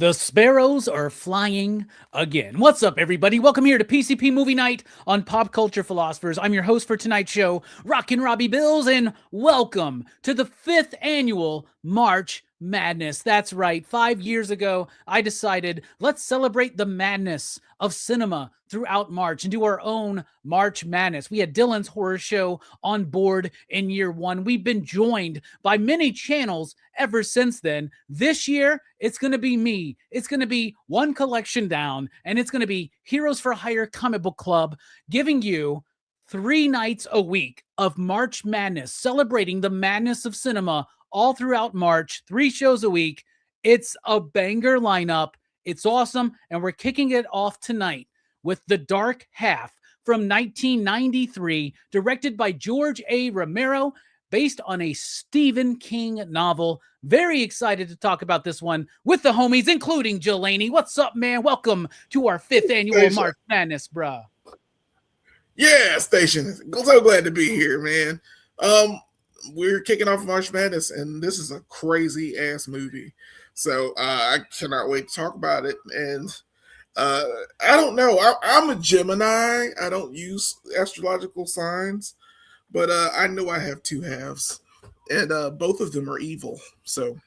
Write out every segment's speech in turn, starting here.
The sparrows are flying again. What's up, everybody? Welcome here to PCP Movie Night on Pop Culture Philosophers. I'm your host for tonight's show, Rockin' Robbie Bills, and welcome to the 5th annual March Madness. That's right. 5 years ago, I decided let's celebrate the madness of cinema throughout March and do our own March Madness. We had Dylan's Horror Show on board in year one. We've been joined by many channels ever since then. This year, it's going to be me. It's going to be One Collection Down, and it's going to be Heroes for Hire Comic Book Club, giving you 3 nights a week of March Madness, celebrating the madness of cinema all throughout March, 3 shows a week. It's a banger lineup. It's awesome, and we're kicking it off tonight with The Dark Half from 1993, directed by George A. Romero, based on a Stephen King novel. Very excited to talk about this one with the homies, including Jelani. What's up, man? Welcome to our 5th annual March Madness, bruh. Yeah, Station. So glad to be here, man. We're kicking off March Madness, and this is a crazy ass movie. So I cannot wait to talk about it. And I don't know. I'm a Gemini. I don't use astrological signs, but I know I have 2 halves, and both of them are evil. So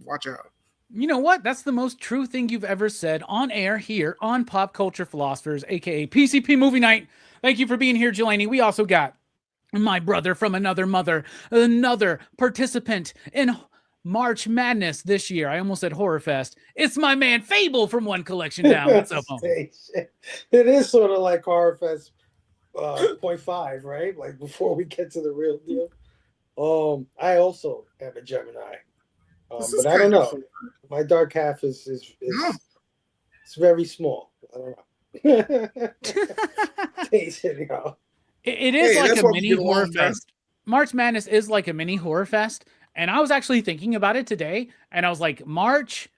watch out. You know what? That's the most true thing you've ever said on air here on Pop Culture Philosophers, aka PCP Movie Night. Thank you for being here, Jelani. We also got my brother from another mother, another participant in March Madness this year. I almost said Horror Fest. It's my man Fable from One Collection Down. What's up, homie? It is sort of like Horror Fest 0.5, right? Like before we get to the real deal. I also am a Gemini, but I don't know. My dark half is it's very small. I don't know. It is like a mini Horror Fest. March Madness is like a mini Horror Fest. And I was actually thinking about it today, and I was like, March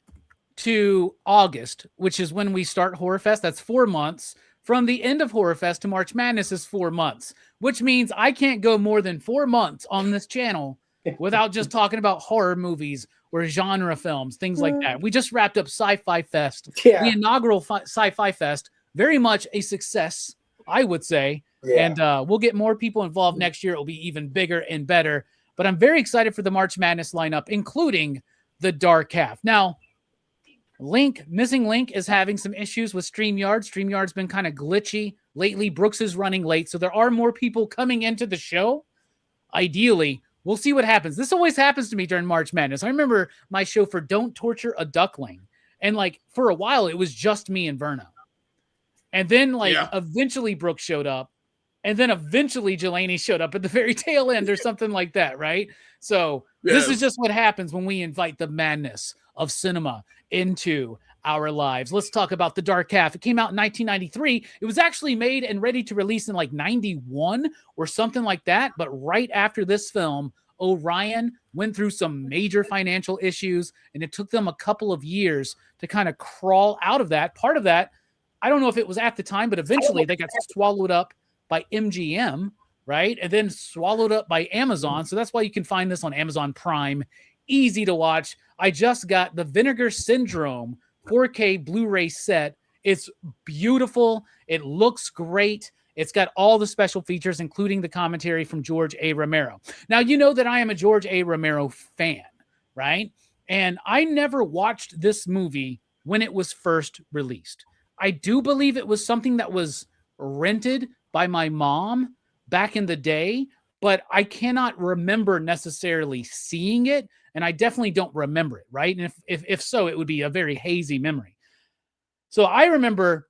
to August, which is when we start Horror Fest, that's 4 months. From the end of Horror Fest to March Madness is 4 months, which means I can't go more than 4 months on this channel without just talking about horror movies or genre films, things like that. We just wrapped up Sci-Fi Fest, the inaugural Sci-Fi Fest, very much a success, I would say. Yeah. And we'll get more people involved next year. It'll be even bigger and better. But I'm very excited for the March Madness lineup, including The Dark Half. Now, Missing Link is having some issues with StreamYard. StreamYard's been kind of glitchy lately. Brooks is running late, so there are more people coming into the show. Ideally, we'll see what happens. This always happens to me during March Madness. I remember my show for Don't Torture a Duckling, and for a while, it was just me and Verno. And then, eventually Brooks showed up. And then eventually Jelani showed up at the very tail end or something like that, right? So This is just what happens when we invite the madness of cinema into our lives. Let's talk about The Dark Half. It came out in 1993. It was actually made and ready to release in 91 or something like that. But right after this film, Orion went through some major financial issues, and it took them a couple of years to kind of crawl out of that. Part of that, I don't know if it was at the time, but eventually they got swallowed up by MGM, right? And then swallowed up by Amazon. So that's why you can find this on Amazon Prime. Easy to watch. I just got the Vinegar Syndrome 4K Blu-ray set. It's beautiful. It looks great. It's got all the special features, including the commentary from George A. Romero. Now, you know that I am a George A. Romero fan, right? And I never watched this movie when it was first released. I do believe it was something that was rented by my mom back in the day, but I cannot remember necessarily seeing it, and I definitely don't remember it, right? And if so, it would be a very hazy memory. So I remember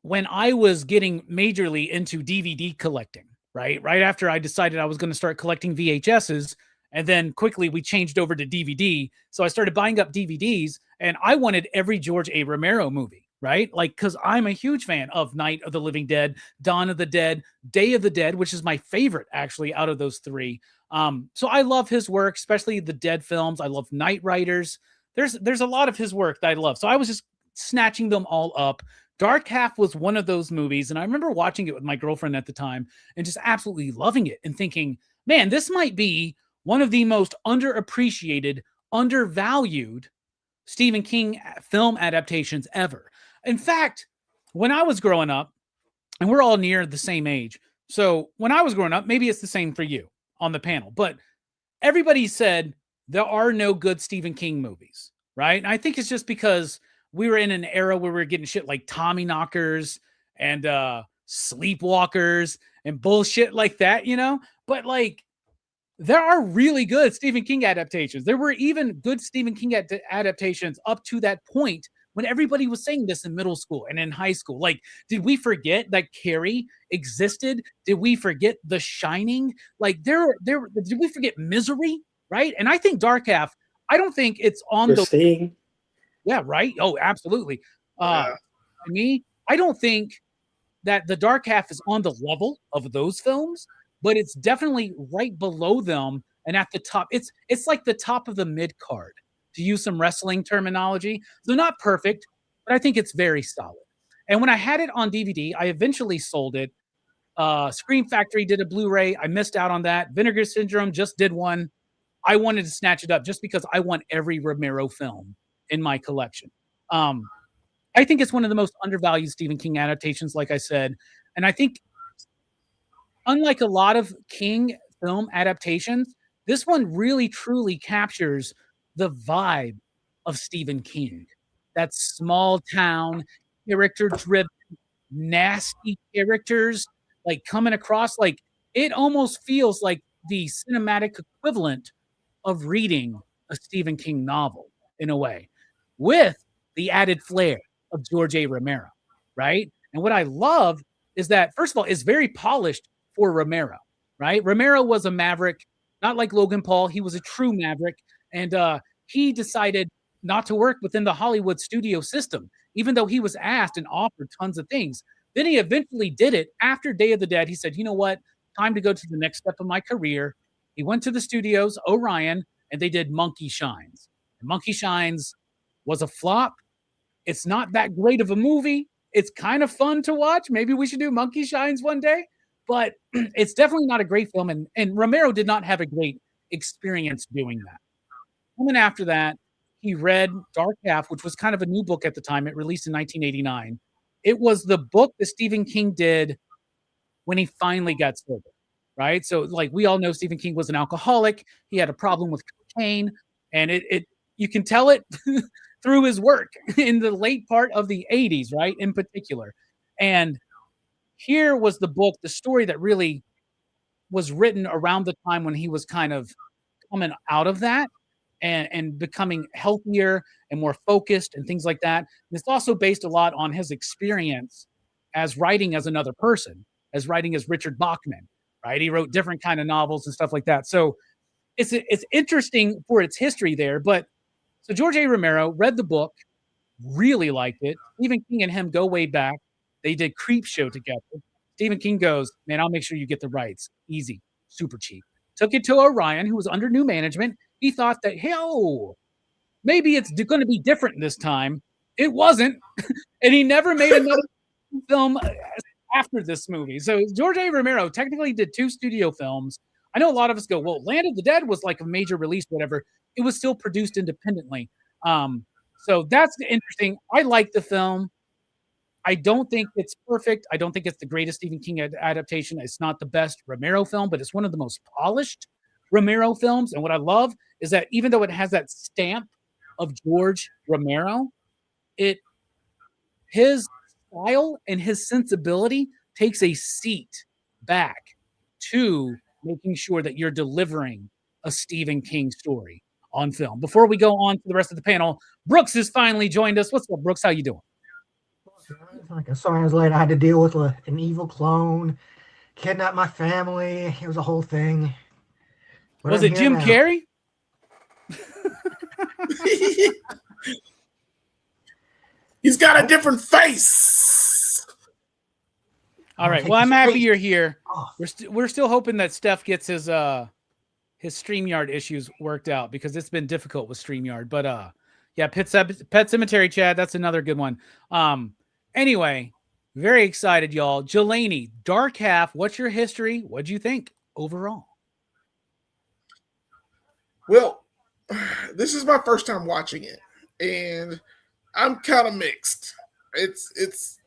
when I was getting majorly into DVD collecting, right? Right after I decided I was going to start collecting VHSs, and then quickly we changed over to DVD. So I started buying up DVDs, and I wanted every George A. Romero movie. Right? Because I'm a huge fan of Night of the Living Dead, Dawn of the Dead, Day of the Dead, which is my favorite actually out of those 3. So I love his work, especially the Dead films. I love Night Riders. There's a lot of his work that I love. So I was just snatching them all up. Dark Half was one of those movies, and I remember watching it with my girlfriend at the time and just absolutely loving it and thinking, man, this might be one of the most underappreciated, undervalued Stephen King film adaptations ever. In fact, when I was growing up, and we're all near the same age, so when I was growing up, maybe it's the same for you on the panel, but everybody said there are no good Stephen King movies, right? And I think it's just because we were in an era where we were getting shit like Tommy Knockers and Sleepwalkers and bullshit like that, you know? But like, there are really good Stephen King adaptations. There were even good Stephen King adaptations up to that point when everybody was saying this in middle school and in high school. Like, did we forget that Carrie existed? Did we forget The Shining? Like, did we forget Misery? Right? And I think Dark Half, I don't think it's on Christine. Yeah, right. Oh, absolutely. To me, I don't think that The Dark Half is on the level of those films, but it's definitely right below them and at the top. It's like the top of the mid card, to use some wrestling terminology. So not perfect, but I think it's very solid. And when I had it on DVD, I eventually sold it. Scream Factory did a Blu-ray. I missed out on that. Vinegar Syndrome just did one. I wanted to snatch it up just because I want every Romero film in my collection. I think it's one of the most undervalued Stephen King adaptations, like I said. And I think, unlike a lot of King film adaptations, this one really truly captures the vibe of Stephen King. That small town, character-driven, nasty characters, like coming across, like it almost feels like the cinematic equivalent of reading a Stephen King novel in a way, with the added flair of George A. Romero, right? And what I love is that, first of all, it's very polished for Romero, right? Romero was a maverick, not like Logan Paul. He was a true maverick. And he decided not to work within the Hollywood studio system, even though he was asked and offered tons of things. Then he eventually did it after Day of the Dead. He said, you know what? Time to go to the next step of my career. He went to the studios, Orion, and they did Monkey Shines. And Monkey Shines was a flop. It's not that great of a movie. It's kind of fun to watch. Maybe we should do Monkey Shines one day, but it's definitely not a great film. And Romero did not have a great experience doing that. And then after that, he read Dark Half, which was kind of a new book at the time. It released in 1989. It was the book that Stephen King did when he finally got sober, right? So, like, we all know Stephen King was an alcoholic. He had a problem with cocaine, and you can tell it through his work in the late part of the 80s, right, in particular. And here was the book, the story that really was written around the time when he was kind of coming out of that and becoming healthier and more focused and things like that. And it's also based a lot on his experience as writing as another person, as writing as Richard Bachman, right? He wrote different kind of novels and stuff like that. So it's interesting for its history there. But so George A. Romero read the book, really liked it. Stephen King and him go way back. They did Creepshow together. Stephen King goes, man, I'll make sure you get the rights. Easy, super cheap. Took it to Orion, who was under new management. He thought that, hey, maybe it's going to be different this time. It wasn't. And he never made another film after this movie. So George A. Romero technically did 2 studio films. I know a lot of us go, well, Land of the Dead was like a major release, whatever. It was still produced independently. So that's interesting. I like the film. I don't think it's perfect. I don't think it's the greatest Stephen King adaptation. It's not the best Romero film, but it's one of the most polished Romero films. And what I love is that even though it has that stamp of George Romero, his style and his sensibility takes a seat back to making sure that you're delivering a Stephen King story on film. Before we go on to the rest of the panel, Brooks has finally joined us. What's up, Brooks? How you doing? Like a song later, I had to deal with an evil clone, kidnapped my family. It was a whole thing. But was it Jim Carrey? He's got a different face. All right. Well, I'm happy you're here. We're still hoping that Steph gets his StreamYard issues worked out, because it's been difficult with StreamYard. But yeah, Pet Cemetery, Chad. That's another good one. Anyway, very excited, y'all. Jelani, Dark Half, what's your history? What'd you think overall? Well, this is my first time watching it. and I'm kind of mixed. It's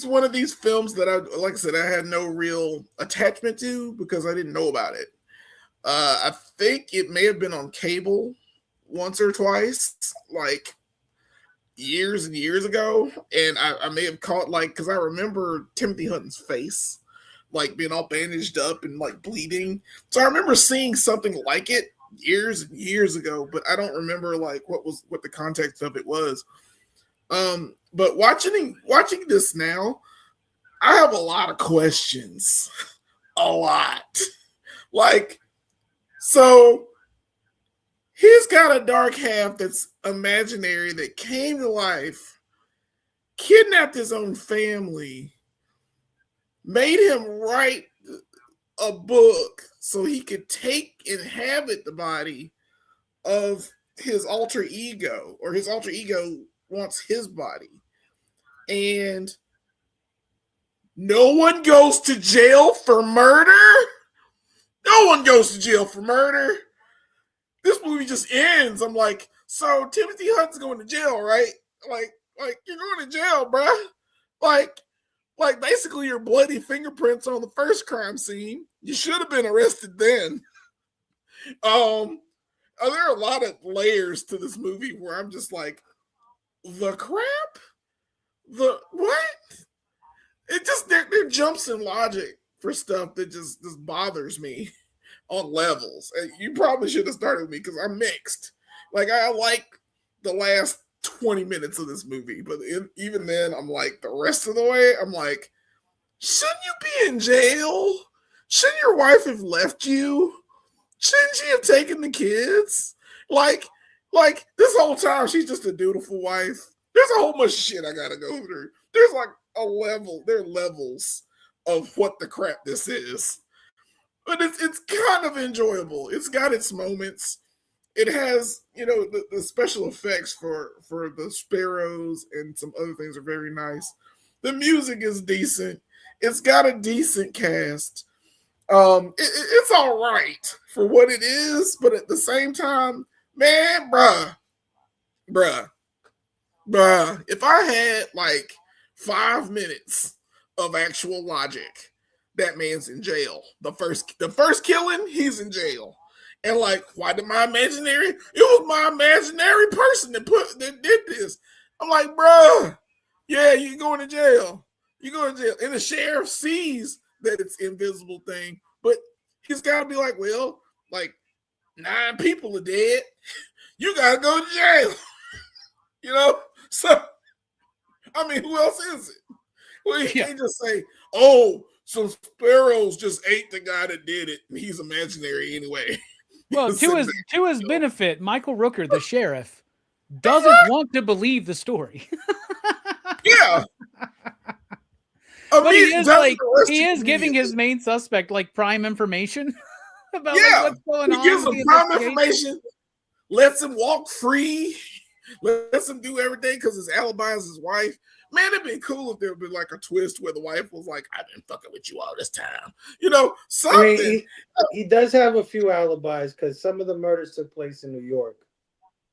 one of these films that like I said, I had no real attachment to because I didn't know about it. I think it may have been on cable once or twice, like years and years ago, and I may have caught because I remember Timothy Hutton's face, like being all bandaged up and like bleeding. So I remember seeing something like it years and years ago, but I don't remember like what the context of it was. But watching this now, I have a lot of questions. A lot. Like, so he's got a dark half that's imaginary that came to life, kidnapped his own family, made him write a book so he could inhabit the body of his alter ego, or his alter ego wants his body. And no one goes to jail for murder. No one goes to jail for murder. This movie just ends. I'm like, so Timothy Hunt's going to jail, right? Like you're going to jail, bruh. Like basically your bloody fingerprints on the first crime scene. You should have been arrested then. There are a lot of layers to this movie where I'm just like, the crap? The what? It just there jumps in logic for stuff that just bothers me on levels. And you probably should have started with me because I'm mixed. Like I like the last 20 minutes of this movie, but even then I'm like the rest of the way I'm like, shouldn't you be in jail? Shouldn't your wife have left you? Shouldn't she have taken the kids? Like this whole time she's just a dutiful wife. There's a whole bunch of shit I gotta go through. There's like there are levels of what the crap this is. But it's kind of enjoyable. It's got its moments. It has, the special effects for the sparrows and some other things are very nice. The music is decent. It's got a decent cast. It's all right for what it is, but at the same time, man, bruh, if I had like 5 minutes of actual logic, that man's in jail. The first killing, he's in jail. And like, why did my imaginary? It was my imaginary person that did this. I'm like, bruh, yeah, you're going to jail. You're going to jail. And the sheriff sees that it's invisible thing, but he's got to be like, well, like 9 people are dead. You got to go to jail. So, I mean, who else is it? Well, you can't just say, oh, some sparrows just ate the guy that did it, and he's imaginary anyway. Well, to his benefit, Michael Rooker, the sheriff, doesn't want to believe the story. Yeah. But he is giving his main suspect like prime information about what's going on. He gives him prime information, lets him walk free, lets him do everything because his alibi is his wife. Man, it'd be cool if there would be like a twist where the wife was like, I've been fucking with you all this time. Something. I mean, he does have a few alibis because some of the murders took place in New York.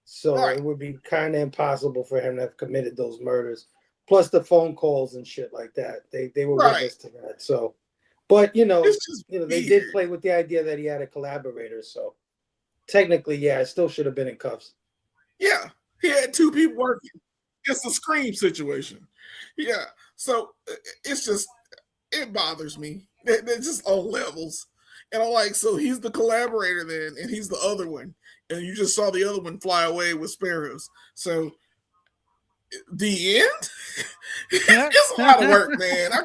So it would be kind of impossible for him to have committed those murders. Plus the phone calls and shit like that. They were witness to that. So, but they did play with the idea that he had a collaborator. So technically, it still should have been in cuffs. Yeah, he had 2 people working. It's a Scream situation. Yeah, so it bothers me. They're just on levels. And I'm like, so he's the collaborator then, and he's the other one. And you just saw the other one fly away with sparrows. So the end? It's a lot of work, man. I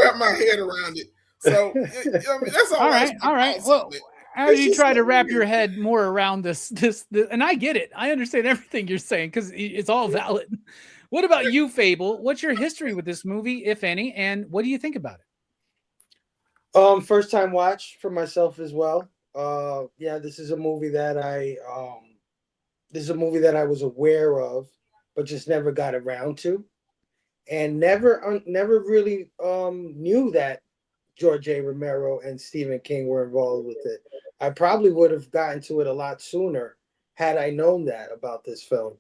wrap my head around it. So that's all right. All right. Well, as you try to wrap your head more around this, and I get it. I understand everything you're saying because it's all valid. What about you, Fable? What's your history with this movie, if any, and what do you think about it? First time watch for myself as well. This is a movie that I was aware of, but just never got around to, and never really knew that George A. Romero and Stephen King were involved with it. I probably would have gotten to it a lot sooner had I known that about this film.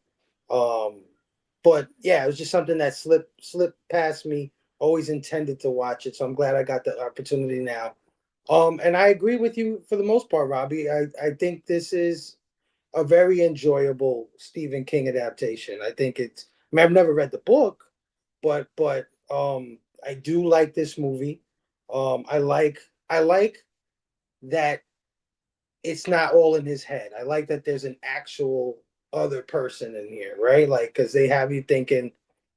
But yeah, it was just something that slipped past me. Always intended to watch it, so I'm glad I got the opportunity now. And I agree with you for the most part, Robbie. I think this is a very enjoyable Stephen King adaptation. I think it's. I mean, I've never read the book, but I do like this movie. I like that it's not all in his head. I like that there's an actual other person in here, right? Like, because they have you thinking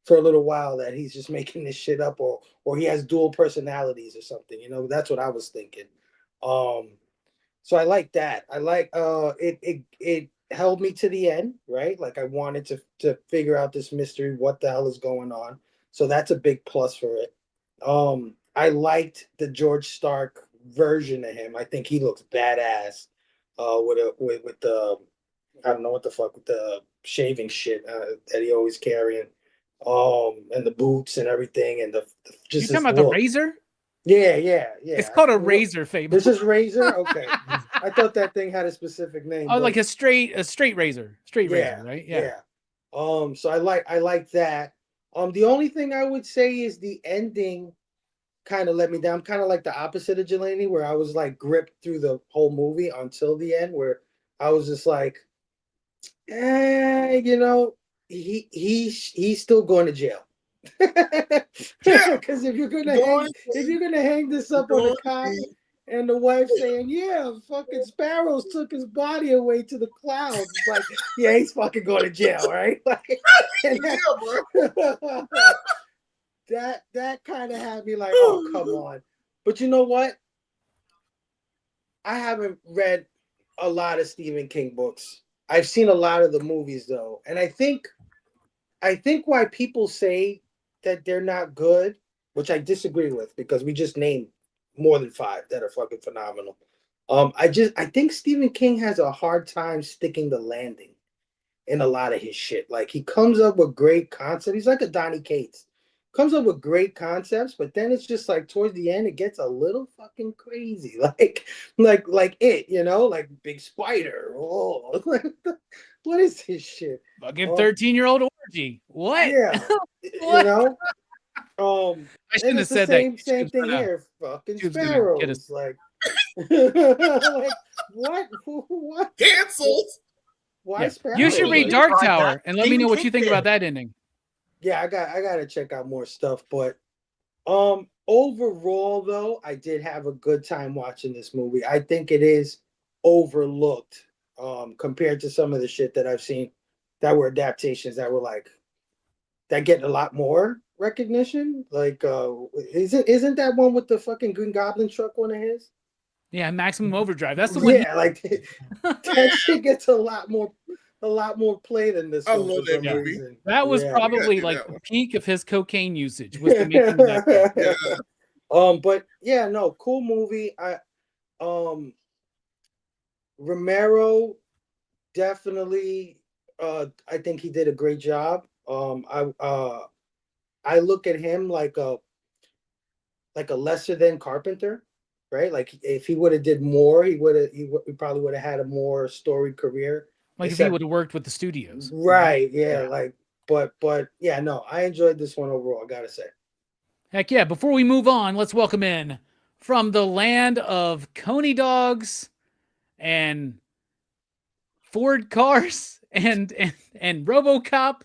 for a little while that he's just making this shit up, or he has dual personalities or something. You know, that's what I was thinking. Um, so I like that. I like it held me to the end, right? Like I wanted to figure out this mystery, what the hell is going on. So that's a big plus for it. I liked the George Stark version of him. I think he looks badass. With the I don't know what the fuck with the shaving shit that he always carrying, and the boots and everything, and You just talking his about look. the razor? Yeah. It's called a razor, Fable. This is razor. Okay, I thought that thing had a specific name. Oh, like a straight razor, razor, right? Yeah. So I like that. The only thing I would say is the ending kind of let me down. I'm kind of like the opposite of Jelani, where I was like gripped through the whole movie until the end, where I was just like, you know, he's still going to jail. Because if you're gonna hang this up on the cop and the wife saying, "Yeah, fucking sparrows took his body away to the clouds," it's like, yeah, he's fucking going to jail, right? Like, that kind of had me like, oh, come on. But you know what? I haven't read a lot of Stephen King books. I've seen a lot of the movies though, and I think why people say that they're not good, which I disagree with, because we just named more than 5 that are fucking phenomenal. I think Stephen King has a hard time sticking the landing in a lot of his shit. Like he comes up with great concepts. He's like a Donny Cates. Comes up with great concepts, but then it's just like towards the end, it gets a little fucking crazy. Like it, you know, like big spider. Oh, what is this shit? Fucking 13-year-old orgy. What? Yeah, What? you know. I shouldn't have said same that. Same thing here. Fucking sparrows. Like, like what? What? Canceled. Why sparrows? You should read Dark Tower and let me know what you think about that ending. Yeah, I gotta check out more stuff. But overall though, I did have a good time watching this movie. I think it is overlooked compared to some of the shit that I've seen that were adaptations that were like that get a lot more recognition. Like isn't that one with the fucking Green Goblin truck one of his? Yeah, Maximum Overdrive. That's the one. Yeah, like that shit gets a lot more play than this. I love that movie. Reason. That was probably like the peak of his cocaine usage. Was to make him that yeah. But yeah, no, cool movie. Romero definitely. I think he did a great job. I look at him like a lesser than Carpenter, right? Like if he would have did more, he probably would have had a more storied career. Like if he would have worked with the studios. Right. Yeah. Like, but yeah, no, I enjoyed this one overall, I gotta say. Heck yeah. Before we move on, let's welcome in from the land of Coney dogs and Ford cars and RoboCop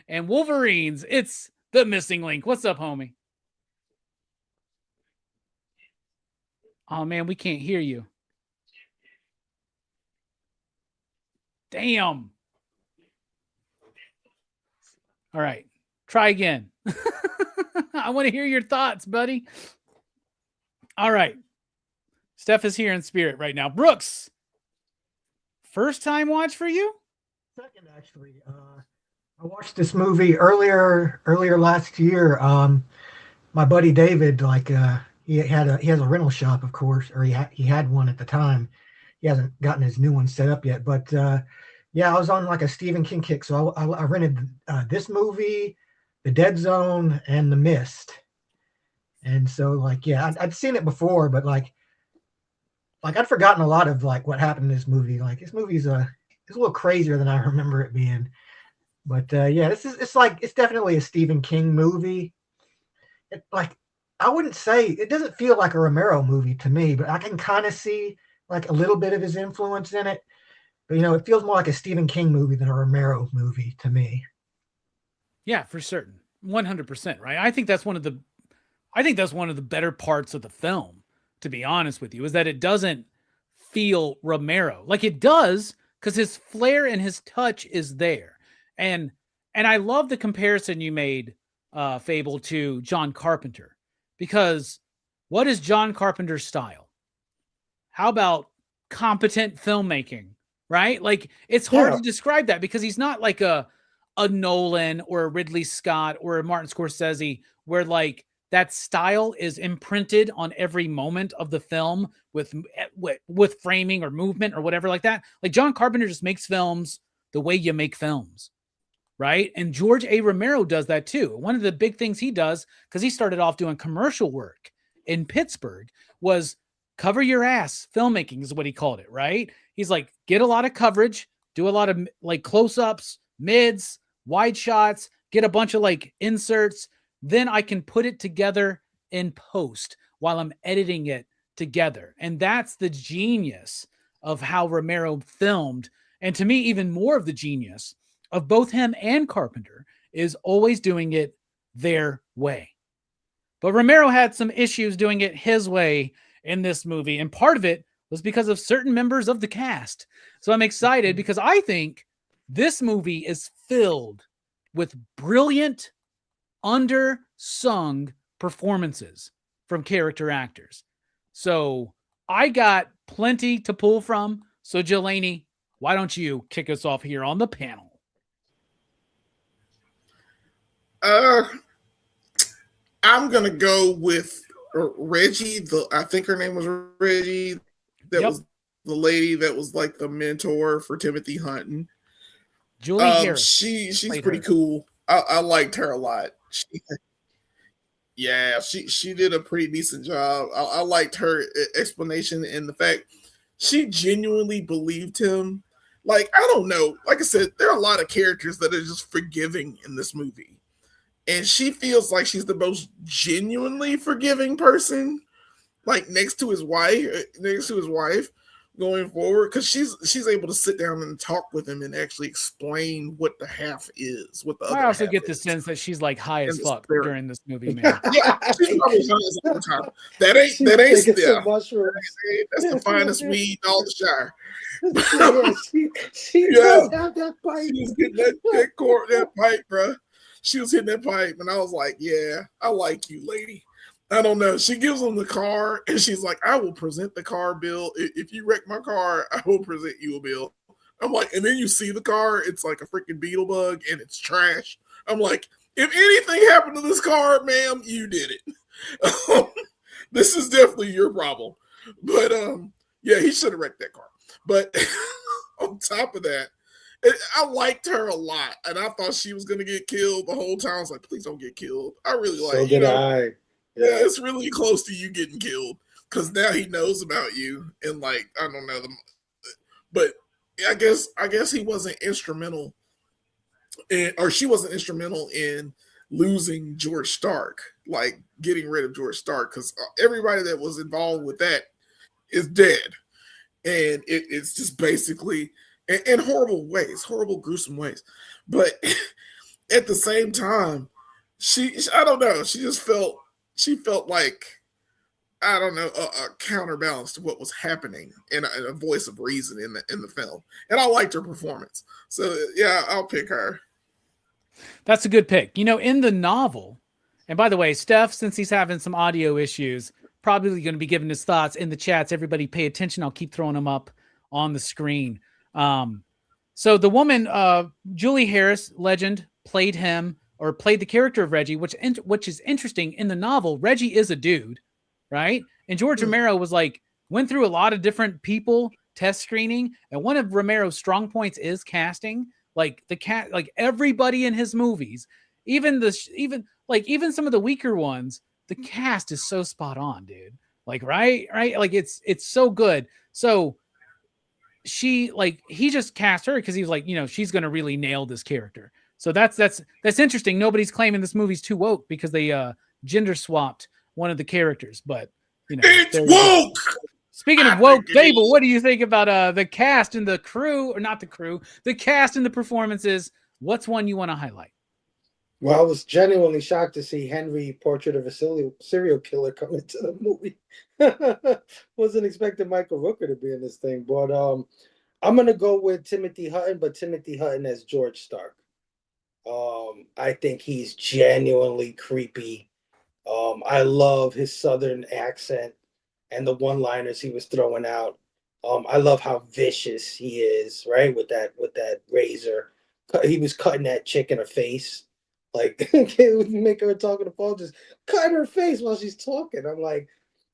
and Wolverines. It's the Missing Link. What's up, homie? Oh man, we can't hear you. Damn. All right. Try again. I want to hear your thoughts, buddy. All right. Steph is here in spirit right now. Brooks, first time watch for you? Second, actually. I watched this movie earlier last year. My buddy David, like, he has a rental shop, of course, or he had one at the time. He hasn't gotten his new one set up yet, but yeah, I was on like a Stephen King kick, so I rented this movie, The Dead Zone, and The Mist. And so, like, yeah, I'd seen it before, but like I'd forgotten a lot of like what happened in this movie. Like, this movie's a little crazier than I remember it being. But yeah, it's definitely a Stephen King movie. I wouldn't say it doesn't feel like a Romero movie to me, but I can kind of see like a little bit of his influence in it. But it feels more like a Stephen King movie than a Romero movie to me. Yeah, for certain. 100%, right? I think that's one of the better parts of the film, to be honest with you, is that it doesn't feel Romero. Like it does, because his flair and his touch is there. And I love the comparison you made, Fable, to John Carpenter, because what is John Carpenter's style? How about competent filmmaking, right? Like it's hard to describe that, because he's not like a Nolan or a Ridley Scott or a Martin Scorsese, where like that style is imprinted on every moment of the film with framing or movement or whatever like that. Like John Carpenter just makes films the way you make films, right? And George A. Romero does that too. One of the big things he does, because he started off doing commercial work in Pittsburgh, was cover your ass filmmaking is what he called it, right? He's like, get a lot of coverage, do a lot of like close-ups, mids, wide shots, get a bunch of like inserts, then I can put it together in post while I'm editing it together. And that's the genius of how Romero filmed. And to me, even more of the genius of both him and Carpenter is always doing it their way. But Romero had some issues doing it his way in this movie. And part of it was because of certain members of the cast. So I'm excited because I think this movie is filled with brilliant, undersung performances from character actors. So I got plenty to pull from. So Jelani, why don't you kick us off here on the panel? I'm gonna go with Reggie. I think her name was Reggie. That was the lady that was like the mentor for Timothy Hutton. Julie Harris. She's pretty cool. I liked her a lot. She did a pretty decent job. I liked her explanation and the fact she genuinely believed him. Like, I don't know. Like I said, there are a lot of characters that are just forgiving in this movie. And she feels like she's the most genuinely forgiving person, like next to his wife going forward, because she's able to sit down and talk with him and actually explain what the half is. What the I also get the sense that she's like high as fuck during this movie, man. Yeah, she's probably high as all the time. That ain't that's the finest weed in all the Shire. She does have that pipe. She was getting that pipe, bro. She was hitting that pipe, and I was like, yeah, I like you, lady. I don't know. She gives him the car, and she's like, I will present the car bill. If you wreck my car, I will present you a bill. I'm like, and then you see the car, it's like a freaking beetle bug, and it's trash. I'm like, if anything happened to this car, ma'am, you did it. This is definitely your problem. But, yeah, he should have wrecked that car. But on top of that, I liked her a lot, and I thought she was going to get killed the whole time. I was like, please don't get killed. I really like so did I. Yeah, it's really close to you getting killed because now he knows about you, and like I don't know them, but I guess he wasn't instrumental, or she wasn't instrumental in losing George Stark, like getting rid of George Stark, because everybody that was involved with that is dead, and it's just basically in horrible ways, horrible, gruesome ways, but at the same time, I don't know, she felt like, I don't know, a counterbalance to what was happening and a voice of reason in the film. And I liked her performance. So, yeah, I'll pick her. That's a good pick. In the novel, and by the way, Steph, since he's having some audio issues, probably going to be giving his thoughts in the chats. Everybody pay attention. I'll keep throwing them up on the screen. So the woman, Julie Harris, legend, played the character of Reggie, which is interesting. In the novel, Reggie is a dude, right? And George Romero went through a lot of different people test screening, and one of Romero's strong points is casting. Like everybody in his movies, even some of the weaker ones, the cast is so spot on, dude. Like right, like it's so good. So he just cast her because he was like, she's going to really nail this character. So that's interesting. Nobody's claiming this movie's too woke because they gender swapped one of the characters, but it's woke. Speaking of woke, Dable, what do you think about the cast and the crew, or not the crew, the cast and the performances? What's one you want to highlight? Well, I was genuinely shocked to see Henry, Portrait of a Serial Killer, come into the movie. Wasn't expecting Michael Rooker to be in this thing, but I'm gonna go with Timothy Hutton, but Timothy Hutton as George Stark. I think he's genuinely creepy. I love his Southern accent and the one-liners he was throwing out. I love how vicious he is, right? With that razor. He was cutting that chick in her face. Like, make her talk on the phone, just cut her face while she's talking. I'm like,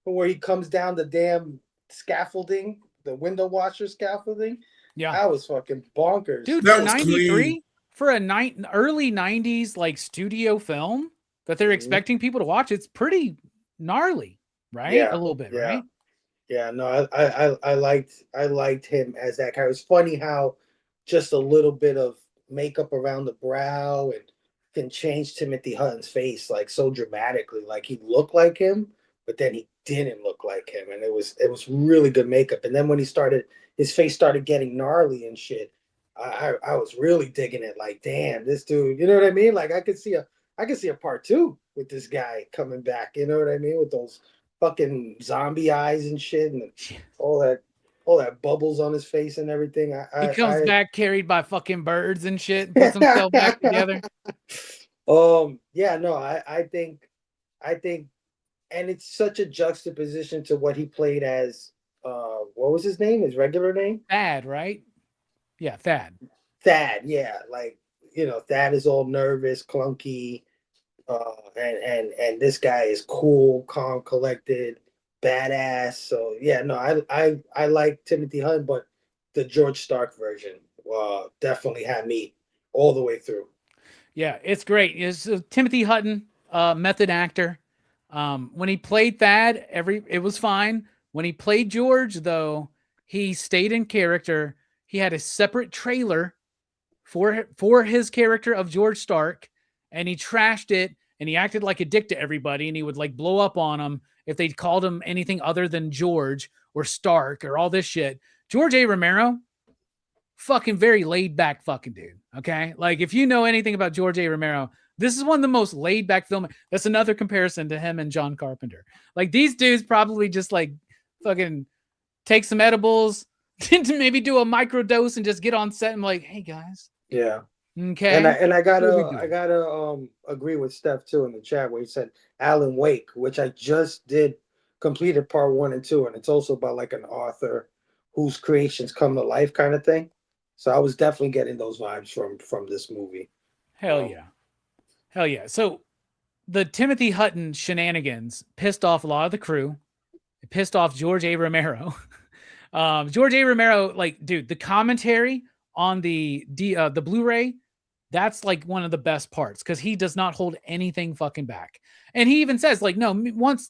where he comes down the damn scaffolding, the window washer scaffolding. Yeah. That was fucking bonkers. Dude, for 93, for a early 90s like studio film that they're expecting people to watch, it's pretty gnarly. Right? Yeah, a little bit, right? Yeah, no, I liked him as that guy. It was funny how just a little bit of makeup around the brow and can change Timothy Hutton's face like so dramatically. Like he looked like him, but then he didn't look like him. And it was really good makeup. And then when his face started getting gnarly and shit, I was really digging it. Like, damn, this dude, you know what I mean? Like I could see a part 2 with this guy coming back, you know what I mean? With those fucking zombie eyes and shit, and all that bubbles on his face and everything. He comes back carried by fucking birds and shit, puts himself back together. Yeah, no, I think, and it's such a juxtaposition to what he played as. What was his name? His regular name? Thad, right? Yeah, Thad. Thad, yeah, like Thad is all nervous, clunky. And this guy is cool, calm, collected, badass. So yeah, no, I like Timothy Hutton, but the George Stark version definitely had me all the way through. Yeah, it's great. It's Timothy Hutton, method actor. When he played Thad, it was fine. When he played George, though, he stayed in character. He had a separate trailer for his character of George Stark, and he trashed it. And he acted like a dick to everybody, and he would like blow up on them if they called him anything other than George or Stark or all this shit. George A. Romero, fucking very laid back fucking dude. Okay. Like if you know anything about George A. Romero, this is one of the most laid back film. That's another comparison to him and John Carpenter. Like these dudes probably just like fucking take some edibles, maybe do a micro dose and just get on set and like, hey guys. Yeah. Okay. And I gotta agree with Steph too in the chat where he said Alan Wake, which I just completed part 1 and 2, and it's also about like an author whose creations come to life kind of thing. So I was definitely getting those vibes from this movie. Hell yeah. So the Timothy Hutton shenanigans pissed off a lot of the crew. It pissed off George A. Romero. George A. Romero, like, dude, the commentary on the Blu-ray, that's like one of the best parts because he does not hold anything fucking back. And he even says like, no, once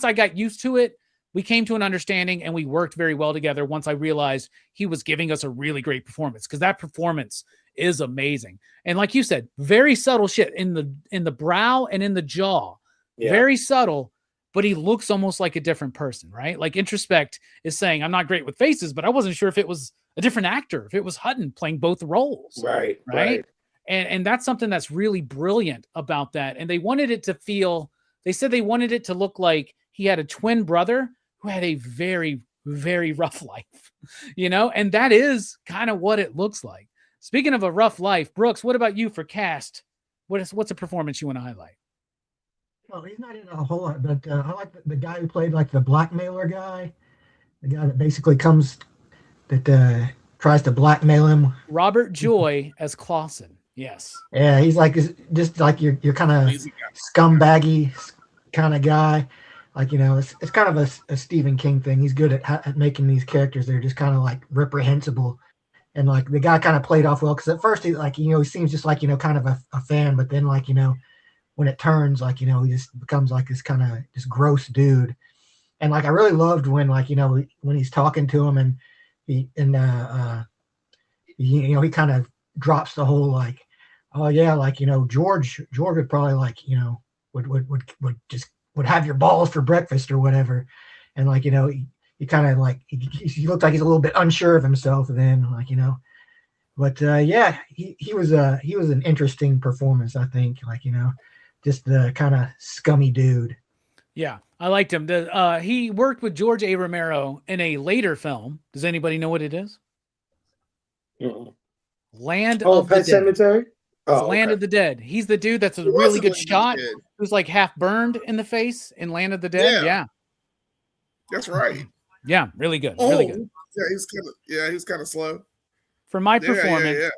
I got used to it, we came to an understanding and we worked very well together. Once I realized he was giving us a really great performance, because that performance is amazing. And like you said, very subtle shit in the brow and in the jaw, very subtle, but he looks almost like a different person, right? Like Introspect is saying, I'm not great with faces, but I wasn't sure if it was a different actor, if it was Hutton playing both roles. Right. And that's something that's really brilliant about that. And they wanted it to feel, they said they wanted it to look like he had a twin brother who had a very, very rough life, and that is kind of what it looks like. Speaking of a rough life, Brooks, what about you for cast? What's a performance you want to highlight? Well, he's not in a whole lot, but I like the guy who played like the blackmailer guy, the guy that basically tries to blackmail him. Robert Joy as Clausen. Yes. Yeah, he's like just like your kind of scumbaggy kind of guy. Like, it's kind of a Stephen King thing. He's good at making these characters that are just kind of like reprehensible. And like the guy kind of played off well because at first he he seems just like, kind of a fan, but then like, when it turns, like, he just becomes like this kind of this gross dude. And like I really loved when like, when he's talking to him and he he kind of drops the whole like, oh yeah, like George would probably like would have your balls for breakfast or whatever, and like he kind of like he looked like he's a little bit unsure of himself then, like but yeah, he was an interesting performance, I think, like just the kind of scummy dude. Yeah, I liked him. He worked with George A. Romero in a later film. Does anybody know what it is? Land of the Pet Dead. Cemetery? Oh, Land of the Dead. He's the dude that's a really good shot who's like half burned in the face in Land of the Dead. Yeah. That's right. Yeah, really good. Really good. Yeah, he's kind of slow. For my performance,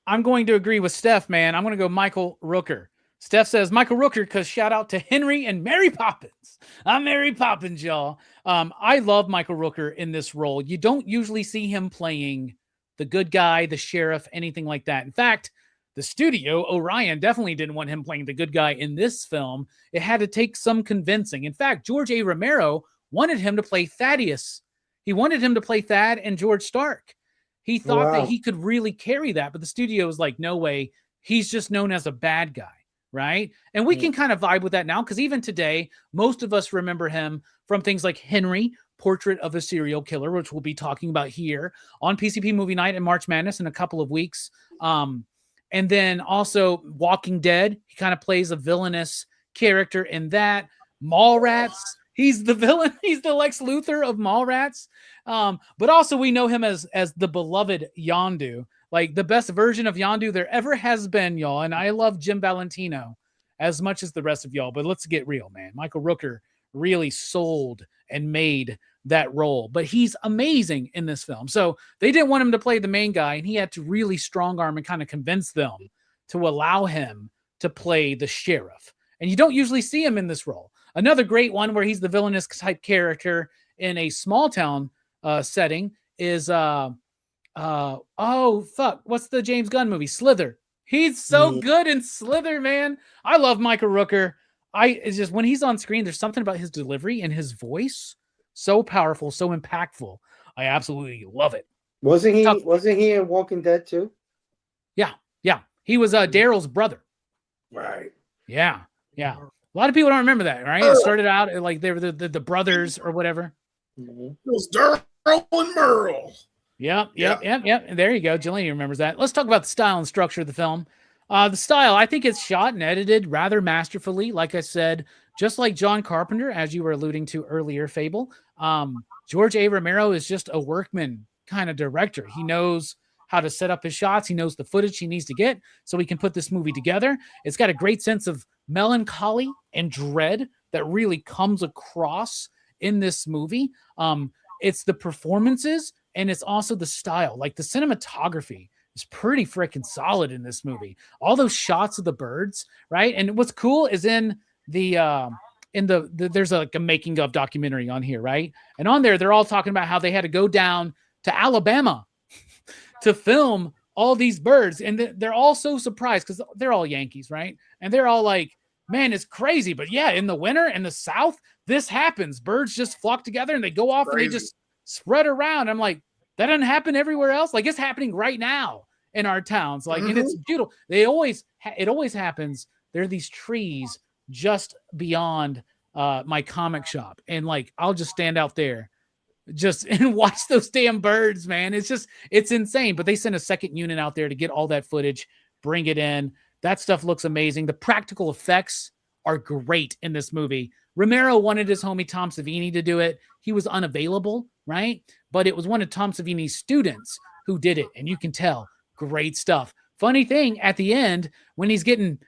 I'm going to agree with Steph, man. I'm going to go Michael Rooker. Steph says Michael Rooker because shout out to Henry and Mary Poppins. I'm Mary Poppins, y'all. I love Michael Rooker in this role. You don't usually see him playing the good guy, the sheriff, anything like that. In fact, the studio, Orion, definitely didn't want him playing the good guy in this film. It had to take some convincing. In fact, George A. Romero wanted him to play Thaddeus. He wanted him to play Thad and George Stark. He thought that he could really carry that, but the studio was like, no way. He's just known as a bad guy. Right. And we can kind of vibe with that now because even today, most of us remember him from things like Henry, Portrait of a Serial Killer, which we'll be talking about here on PCP Movie Night and March Madness in a couple of weeks. And then also Walking Dead. He kind of plays a villainous character in that. Mallrats. He's the villain. He's the Lex Luthor of Mallrats. But also we know him as the beloved Yondu. Like the best version of Yondu there ever has been, y'all. And I love Jim Valentino as much as the rest of y'all. But let's get real, man. Michael Rooker really sold and made that role. But he's amazing in this film. So they didn't want him to play the main guy. And he had to really strong arm and kind of convince them to allow him to play the sheriff. And you don't usually see him in this role. Another great one where he's the villainous type character in a small town setting is... what's the James Gunn movie? Slither. He's so good in Slither, man. I love Michael Rooker. It's just when he's on screen, there's something about his delivery and his voice so powerful, so impactful. I absolutely love it. Wasn't he in Walking Dead too? Yeah. He was Daryl's brother. Right. Yeah. A lot of people don't remember that, right? It started out like they were the brothers or whatever. It was Daryl and Merle. Yep. There you go. Jillian remembers that. Let's talk about the style and structure of the film. The style, I think it's shot and edited rather masterfully. Like I said, just like John Carpenter, as you were alluding to earlier, Fable. George A. Romero is just a workman kind of director. He knows how to set up his shots. He knows the footage he needs to get so he can put this movie together. It's got a great sense of melancholy and dread that really comes across in this movie. It's the performances and it's also the style. Like the cinematography is pretty freaking solid in this movie. All those shots of the birds, right? And what's cool is in the there's a making of documentary on here, right? And on there, they're all talking about how they had to go down to Alabama to film all these birds. And they're all so surprised because they're all Yankees, right? And they're all like, man, it's crazy. But yeah, in the winter in the South, this happens. Birds just flock together and they go off and they just spread around. I'm like, that doesn't happen everywhere else. Like it's happening right now in our towns. Like, and it's beautiful. It always happens. There are these trees just beyond my comic shop. And like, I'll just stand out there and watch those damn birds, man. It's insane. But they sent a second unit out there to get all that footage, bring it in. That stuff looks amazing. The practical effects are great in this movie. Romero wanted his homie Tom Savini to do it. He was unavailable, right? But it was one of Tom Savini's students who did it. And you can tell, great stuff. Funny thing, at the end, when he's getting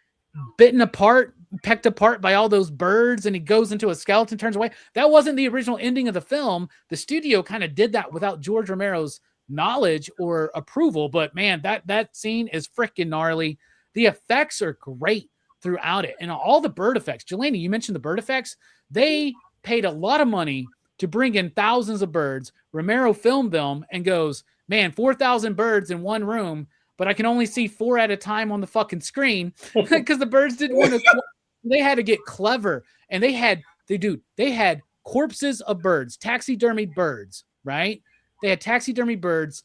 pecked apart by all those birds and he goes into a skeleton, turns away. That wasn't the original ending of the film. The studio kind of did that without George Romero's knowledge or approval. But man, that scene is freaking gnarly. The effects are great throughout it. And all the bird effects, Jelani, you mentioned the bird effects. They paid a lot of money to bring in thousands of birds. Romero filmed them and goes, man, 4,000 birds in one room, but I can only see 4 at a time on the fucking screen because the birds didn't want to. They had to get clever. And they had corpses of birds, taxidermy birds, right? They had taxidermy birds,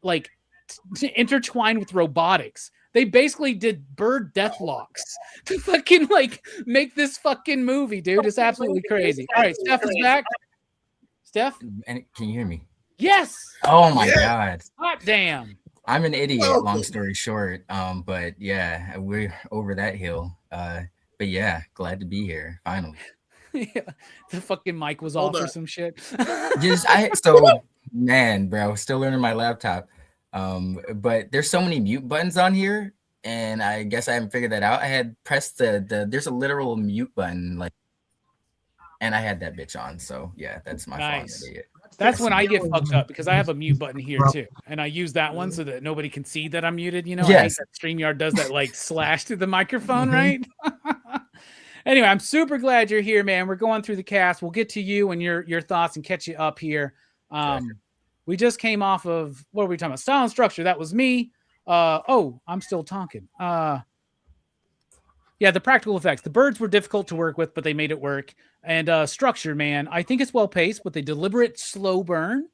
like intertwined with robotics. They basically did bird death locks to fucking like make this fucking movie, dude. It's absolutely crazy. All right, Steph is back. Steph, and can you hear me? Yes. Oh my god. Hot damn. I'm an idiot. Long story short, but yeah, we're over that hill. But yeah, glad to be here finally. Yeah, the fucking mic was off or some shit. Man, bro, still learning my laptop. But there's so many mute buttons on here, and I guess I haven't figured that out. I had pressed there's a literal mute button, like, and I had that bitch on. So yeah, that's my fault. That's when I get fucked up because I have a mute button here too, and I use that one so that nobody can see that I'm muted. You know, I hate that StreamYard does that like slash through the microphone, right? Anyway, I'm super glad you're here, man. We're going through the cast. We'll get to you and your thoughts and catch you up here. We just came off of, what were we talking about? Style and structure. That was me. I'm still talking. Yeah, the practical effects. The birds were difficult to work with, but they made it work. And structure, man, I think it's well paced with a deliberate slow burn.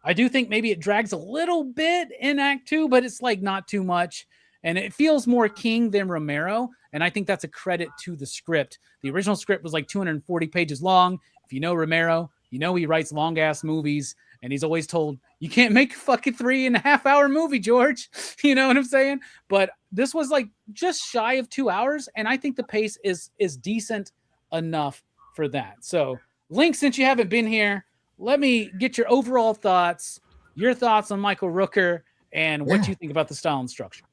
I do think maybe it drags a little bit in Act 2, but it's like not too much. And it feels more King than Romero. And I think that's a credit to the script. The original script was like 240 pages long. If you know Romero, you know he writes long ass movies. And he's always told, you can't make a fucking 3.5 hour movie, George. You know what I'm saying? But this was like just shy of 2 hours. And I think the pace is decent enough for that. So, Link, since you haven't been here, let me get your overall thoughts, your thoughts on Michael Rooker, and what you think about the style and structure.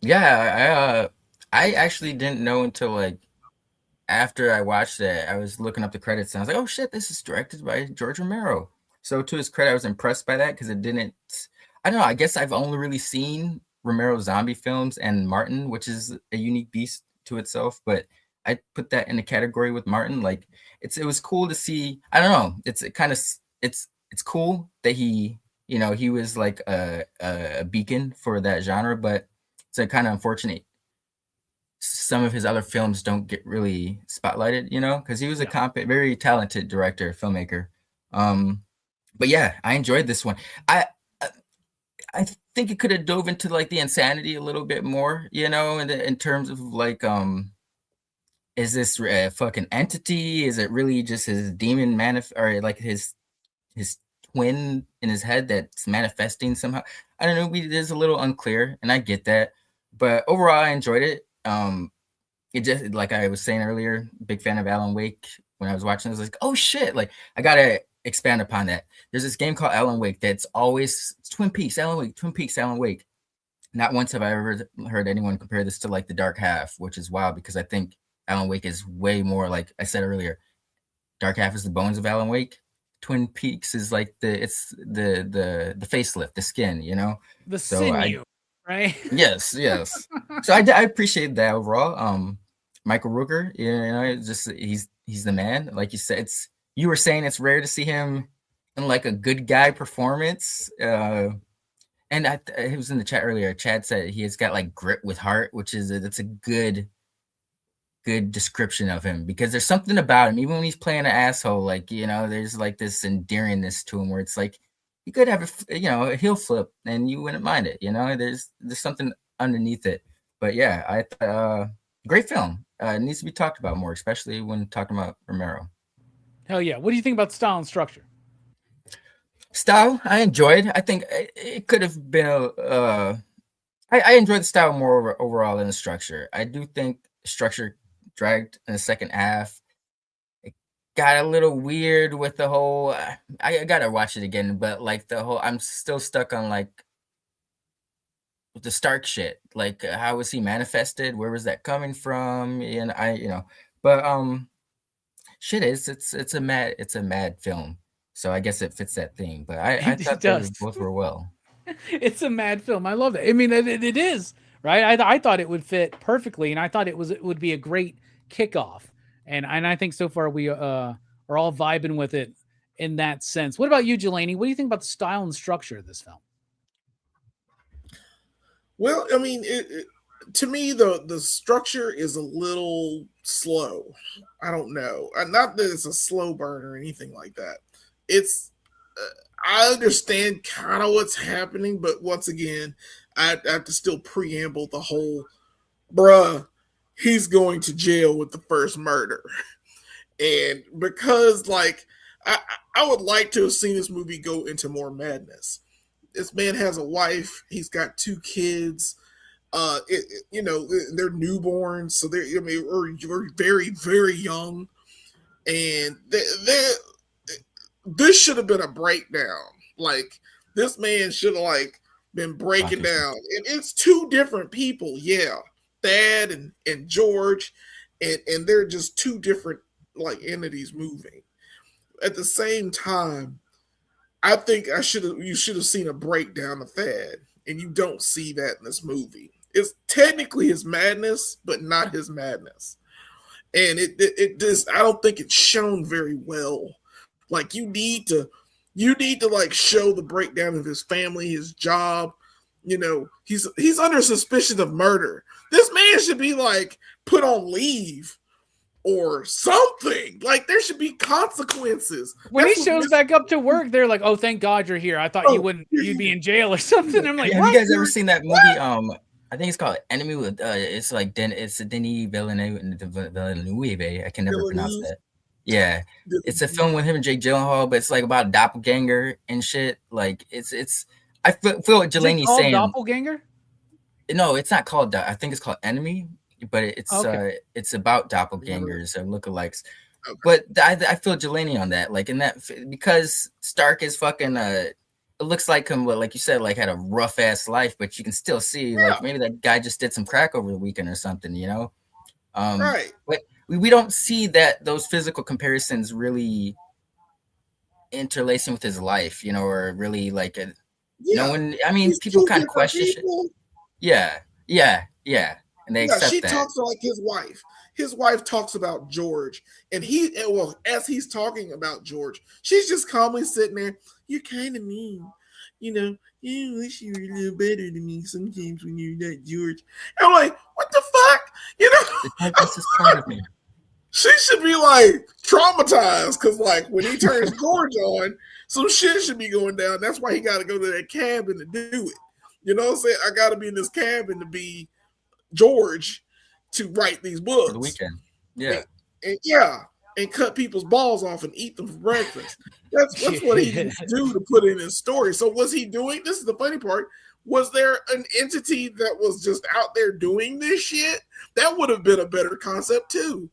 Yeah, I actually didn't know until like after I watched it. I was looking up the credits and I was like, oh shit, this is directed by George Romero. So to his credit, I was impressed by that because it didn't, I don't know, I guess I've only really seen Romero zombie films and Martin, which is a unique beast to itself, but I put that in a category with Martin. Like it was cool to see, I don't know, it's cool that he was like a beacon for that genre, but it's kind of unfortunate some of his other films don't get really spotlighted, because he was a very talented director, filmmaker. But yeah, I enjoyed this one. I think it could have dove into like the insanity a little bit more, in terms of like, is this a fucking entity? Is it really just his demon or like his twin in his head that's manifesting somehow? I don't know. It is a little unclear, and I get that. But overall, I enjoyed it. It just, like I was saying earlier, big fan of Alan Wake. When I was watching, I was like, oh shit! Like I gotta expand upon that. There's this game called Alan Wake that's always Twin Peaks, Alan Wake, Twin Peaks, Alan Wake. Not once have I ever heard anyone compare this to like The Dark Half, which is wild because I think Alan Wake is way more, like I said earlier. Dark Half is the bones of Alan Wake. Twin Peaks is like the facelift, the skin, the sinew, right? Yes. So I appreciate that overall. Michael Rooker, just he's the man. Like you said, you were saying it's rare to see him in like a good guy performance. And he was in the chat earlier. Chad said he has got like grit with heart, which is that's a good description of him, because there's something about him, even when he's playing an asshole, like, there's like this endearingness to him where it's like he could have a heel flip and you wouldn't mind it. There's something underneath it. But yeah, great film. It needs to be talked about more, especially when talking about Romero. Hell yeah. What do you think about style and structure? Style, I enjoyed. I think it could have been I enjoyed the style more overall than the structure. I do think structure dragged in the second half. It got a little weird with the whole, I gotta watch it again, but like I'm still stuck on like the Stark shit. Like how was he manifested? Where was that coming from? And shit it's a mad film. So I guess it fits that theme, but I thought those both were well. It's a mad film. I love it. I mean, it is, right? I thought it would fit perfectly, and I thought it would be a great kickoff. And I think so far we are all vibing with it in that sense. What about you, Jelani? What do you think about the style and structure of this film? Well, I mean, to me, the structure is a little slow. I don't know. Not that it's a slow burn or anything like that. It's I understand kind of what's happening, but once again, I have to still preamble the whole, bruh, he's going to jail with the first murder. And because, like, I would like to have seen this movie go into more madness. This man has a wife. He's got 2 kids. They're newborns, so we're very, very young, and this should have been a breakdown. Like, this man should have been breaking down, and it's 2 different people. Yeah, Thad and George, and they're just 2 different entities moving at the same time. I think you should have seen a breakdown of Thad, and you don't see that in this movie. It's technically his madness, but not his madness. And it just, I don't think it's shown very well. Like, you need to show the breakdown of his family, his job. He's under suspicion of murder. This man should be put on leave or something. Like, there should be consequences. When he shows back up to work, they're like, "Oh, thank God you're here. I thought you'd be in jail or something." I'm like, have you guys ever seen that movie? I think it's called Enemy with it's Denis Villeneuve. I can never pronounce that. Yeah, it's a film with him and Jake Gyllenhaal, but it's about a doppelganger and shit. Like, it's I feel what Jelani's saying. Doppelganger? No, it's not called. I think it's called Enemy, but it's about doppelgangers or lookalikes. Okay. But I feel Jelani on that, in that, because Stark is fucking. It looks like him, like you said, had a rough ass life, but you can still see maybe that guy just did some crack over the weekend or something, Right. But we don't see those physical comparisons really interlacing with his life, or really no one. I mean, people kind of question shit. Yeah, and they accept she that. Talks like his wife. His wife talks about George, and as he's talking about George, she's just calmly sitting there. You're kind of mean, you wish you were a little better than me sometimes when you're not George. And I'm like, what the fuck? This is part of me. She should be traumatized because when he turns George on, some shit should be going down. That's why he got to go to that cabin to do it. You know what I'm saying? I got to be in this cabin to be George to write these books for the weekend. Yeah, and cut people's balls off and eat them for breakfast. That's what he needs to do to put in his story. So was he doing? This is the funny part. Was there an entity that was just out there doing this shit? That would have been a better concept too.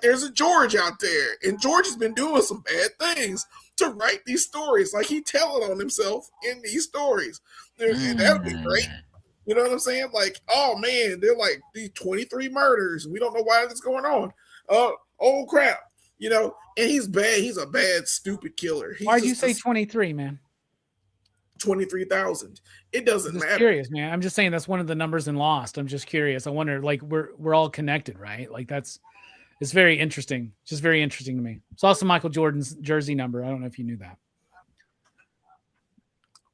There's a George out there, and George has been doing some bad things to write these stories. He telling on himself in these stories. And that would be great. You know what I'm saying? Oh man, they're these 23 murders, and we don't know why this is going on. Oh crap. And he's bad. He's a bad, stupid killer. Why'd you say 23, man? 23,000. It doesn't matter. I'm curious, man. I'm just saying that's one of the numbers in Lost. I'm just curious. I wonder, we're all connected, right? It's very interesting. Just very interesting to me. It's also Michael Jordan's jersey number. I don't know if you knew that.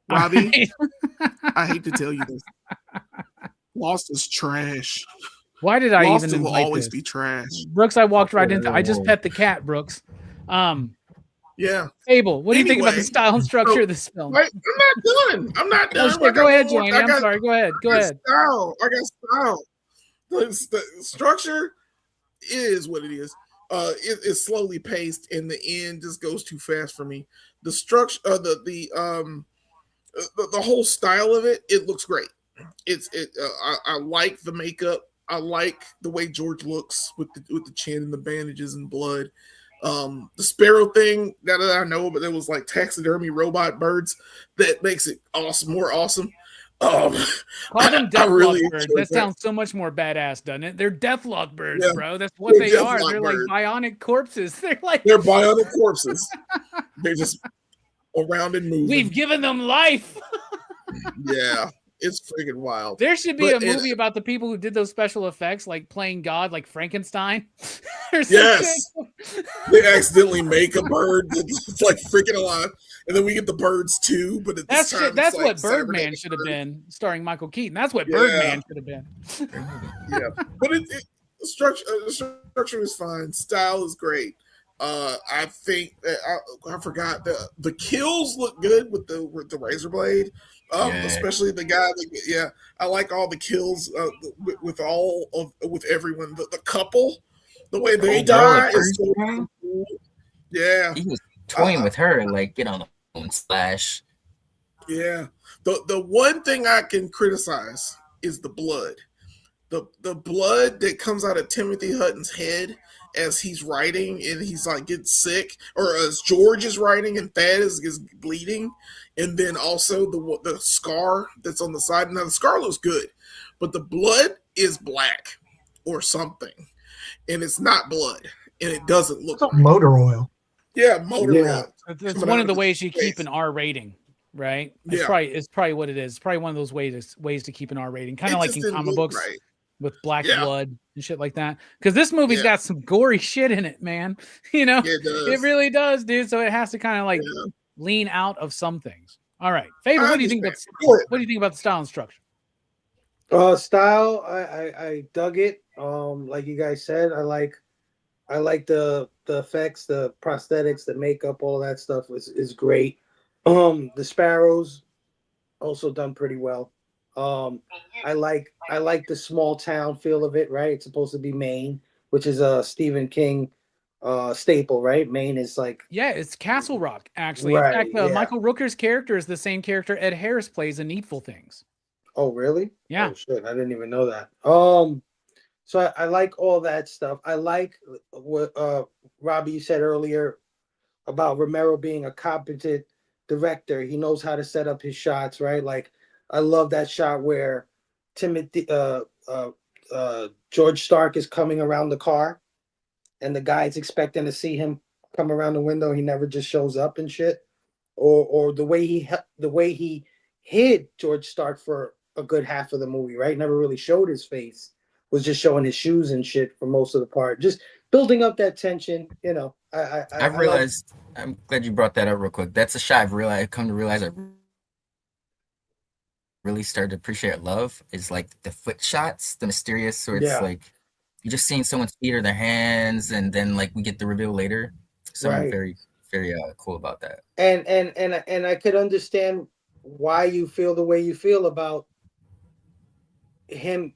Robbie, I hate to tell you this. Lost is trash. Why did I Lost even will always be trash. Brooks, I walked right into. I just pet the cat, Brooks. Yeah. Abel, what do you think about the style and structure of this film? I'm not done. Go ahead, Johnny. I'm sorry. Go ahead. Style. I got style. The structure is what it is. It's slowly paced, and the end just goes too fast for me. The structure, the whole style of it looks great. I like the makeup. I like the way George looks with the chin and the bandages and blood. The sparrow thing that I know, but it was taxidermy robot birds that makes it more awesome. Call them Deathlock birds. That sounds so much more badass, doesn't it? They're Deathlock birds, bro. That's what they are. They're birds. Bionic corpses. They're bionic corpses. They're just around and moving. We've given them life. Yeah. It's freaking wild. There should be a movie about the people who did those special effects, playing God, like Frankenstein. Yes. They accidentally make a bird that's freaking alive. And then we get the birds too. But at this time, that's what Birdman should have been, starring Michael Keaton. That's what Birdman should have been. Yeah. But the structure is fine. Style is great. I think that I forgot the kills look good with the razor blade. Especially the guy. I like all the kills with everyone. The couple, the way they die is so cool. Yeah, he was toying with her, like get on the phone slash. Yeah, the one thing I can criticize is the blood. The blood that comes out of Timothy Hutton's head as he's writing and he's like gets sick, or as George is writing and Thad is bleeding, and then also the scar that's on the side. Now the scar looks good, but the blood is black or something, and it's not blood, and it doesn't look like motor oil. Yeah, motor oil. It's one of the ways you keep an R rating. Right? It's probably what it is. It's probably one of those ways to keep an R rating, kind of like in comic books with black blood and shit like that. Because this movie's got some gory shit in it, man. You know, it really does, dude. So it has to kind of like lean out of some things. All right, Favor, what do you think about the style and structure? Style, I dug it. Like you guys said, I like the effects, the prosthetics, the makeup, all that stuff is great. The Sparrows also done pretty well. I like the small town feel of it, right? It's supposed to be Maine, which is a Stephen King staple, right? Maine is like it's Castle Rock, actually. Right, in fact, Michael Rooker's character is the same character Ed Harris plays in Needful Things. Oh, really? Yeah. Oh, shit, I didn't even know that. So I like all that stuff. I like what Robbie, you said earlier about Romero being a competent director. He knows how to set up his shots, right? Like I love that shot where Timothy George Stark is coming around the car and the guy's expecting to see him come around the window. He never just shows up and shit. Or the way he hid George Stark for a good half of the movie, right? Never really showed his face. Was just showing his shoes and shit for most of the part. Just building up that tension, you know. I realized. I'm glad you brought that up real quick. That's a shot I've come to realize I really started to appreciate love is like the foot shots, the mysterious. So it's like you're just seeing someone's feet or their hands, and then like we get the reveal later. So I'm very, very cool about that. And I could understand why you feel the way you feel about him.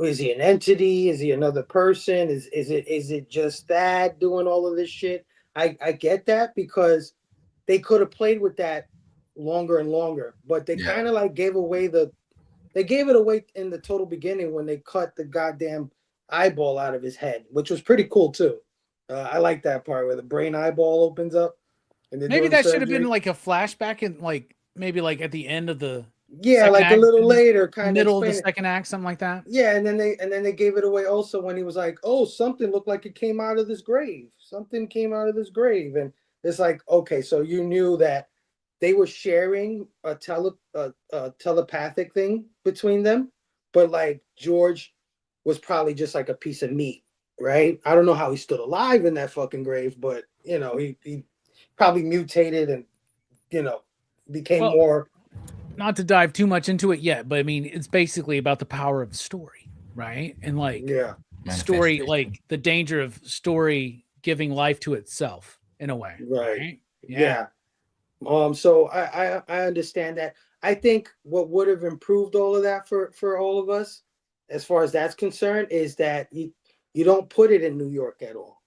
Is he an entity? Is he another person? Is it just that doing all of this shit? I get that because they could have played with that longer and longer, but they kind of like gave it away in the total beginning when they cut the goddamn eyeball out of his head, which was pretty cool too. I like that part where the brain eyeball opens up. And maybe that should have been like a flashback and like maybe like at the end of the like act, a little later, kind of middle of the second act, something like that. Yeah, and then they gave it away also when he was like, "Oh, something looked like it came out of this grave. Something came out of this grave," and it's like, okay, so you knew that they were sharing a telepathic thing between them, but like George was probably just like a piece of meat, right? I don't know how he stood alive in that fucking grave, but you know, he probably mutated and became more. Not to dive too much into it yet, but I mean, it's basically about the power of story, right? And like, story, like the danger of story giving life to itself in a way, right? Yeah. So I understand that. I think what would have improved all of that for all of us, as far as that's concerned, is that you don't put it in New York at all.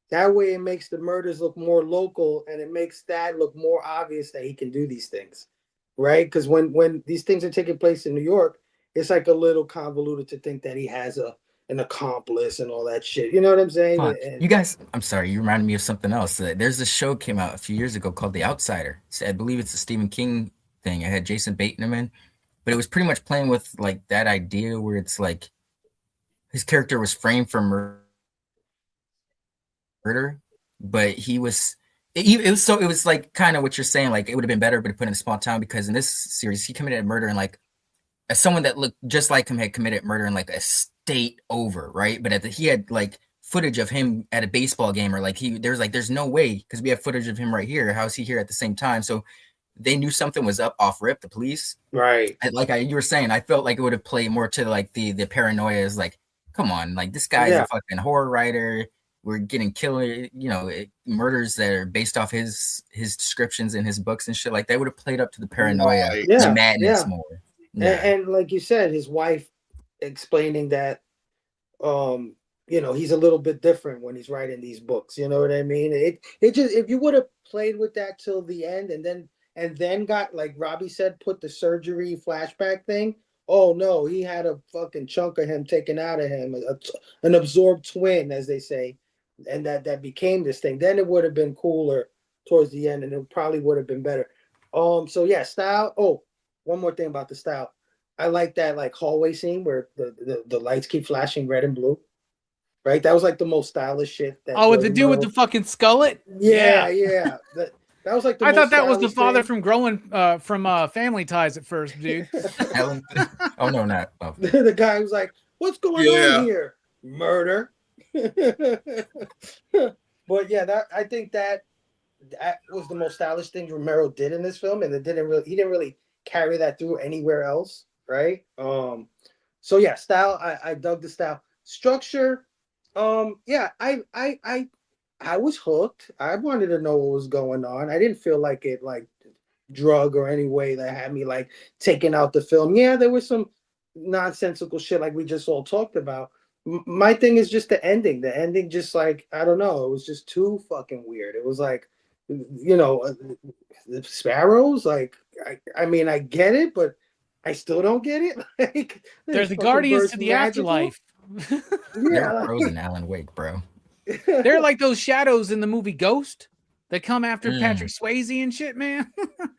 That way, it makes the murders look more local, and it makes that look more obvious that he can do these things. Right, because when these things are taking place in New York, it's like a little convoluted to think that he has an accomplice and all that shit. You know what I'm saying? You guys, I'm sorry, you reminded me of something else. There's a show came out a few years ago called The Outsider. I believe it's a Stephen King thing. I had Jason Bateman in, but it was pretty much playing with like that idea where it's like his character was framed for murder, but he was. It was like kind of what you're saying, like it would have been better but put in a small town, because in this series he committed a murder and like as someone that looked just like him had committed murder in like a state over, right? But he had like footage of him at a baseball game, or like there's no way, because we have footage of him right here. How is he here at the same time? So they knew something was up off rip, the police, right? And like you were saying, I felt like it would have played more to like the paranoia is like, come on, like this guy's a fucking horror writer. we're getting killer, murders that are based off his descriptions in his books and shit. Like that would have played up to the paranoia, the madness more. Yeah. And like you said, his wife explaining that, he's a little bit different when he's writing these books. You know what I mean? It just, if you would have played with that till the end and then got, like Robbie said, put the surgery flashback thing. Oh no, he had a fucking chunk of him taken out of him, an absorbed twin, as they say, and that became this thing. Then it would have been cooler towards the end, and it probably would have been better. So yeah, style. Oh, one more thing about the style. I like that like hallway scene where the lights keep flashing red and blue. Right, that was like the most stylish shit. With the dude with the fucking skullet. Yeah. That was like the I thought that was the father from Family Ties at first, dude. Oh no, not the guy was like, "What's going on here? Murder." But yeah, I think that was the most stylish thing Romero did in this film, and he didn't really carry that through anywhere else, right? So yeah, style. I dug the style. Structure. I was hooked. I wanted to know what was going on. I didn't feel like it like drug or any way that had me like taking out the film. Yeah, there was some nonsensical shit like we just all talked about. My thing is just the ending. The ending just like, I don't know. It was just too fucking weird. It was like, the sparrows. Like, I mean, I get it, but I still don't get it. Like, there's the Guardians to the Afterlife. They're frozen Alan Wake, bro. They're like those shadows in the movie Ghost that come after Patrick Swayze and shit, man.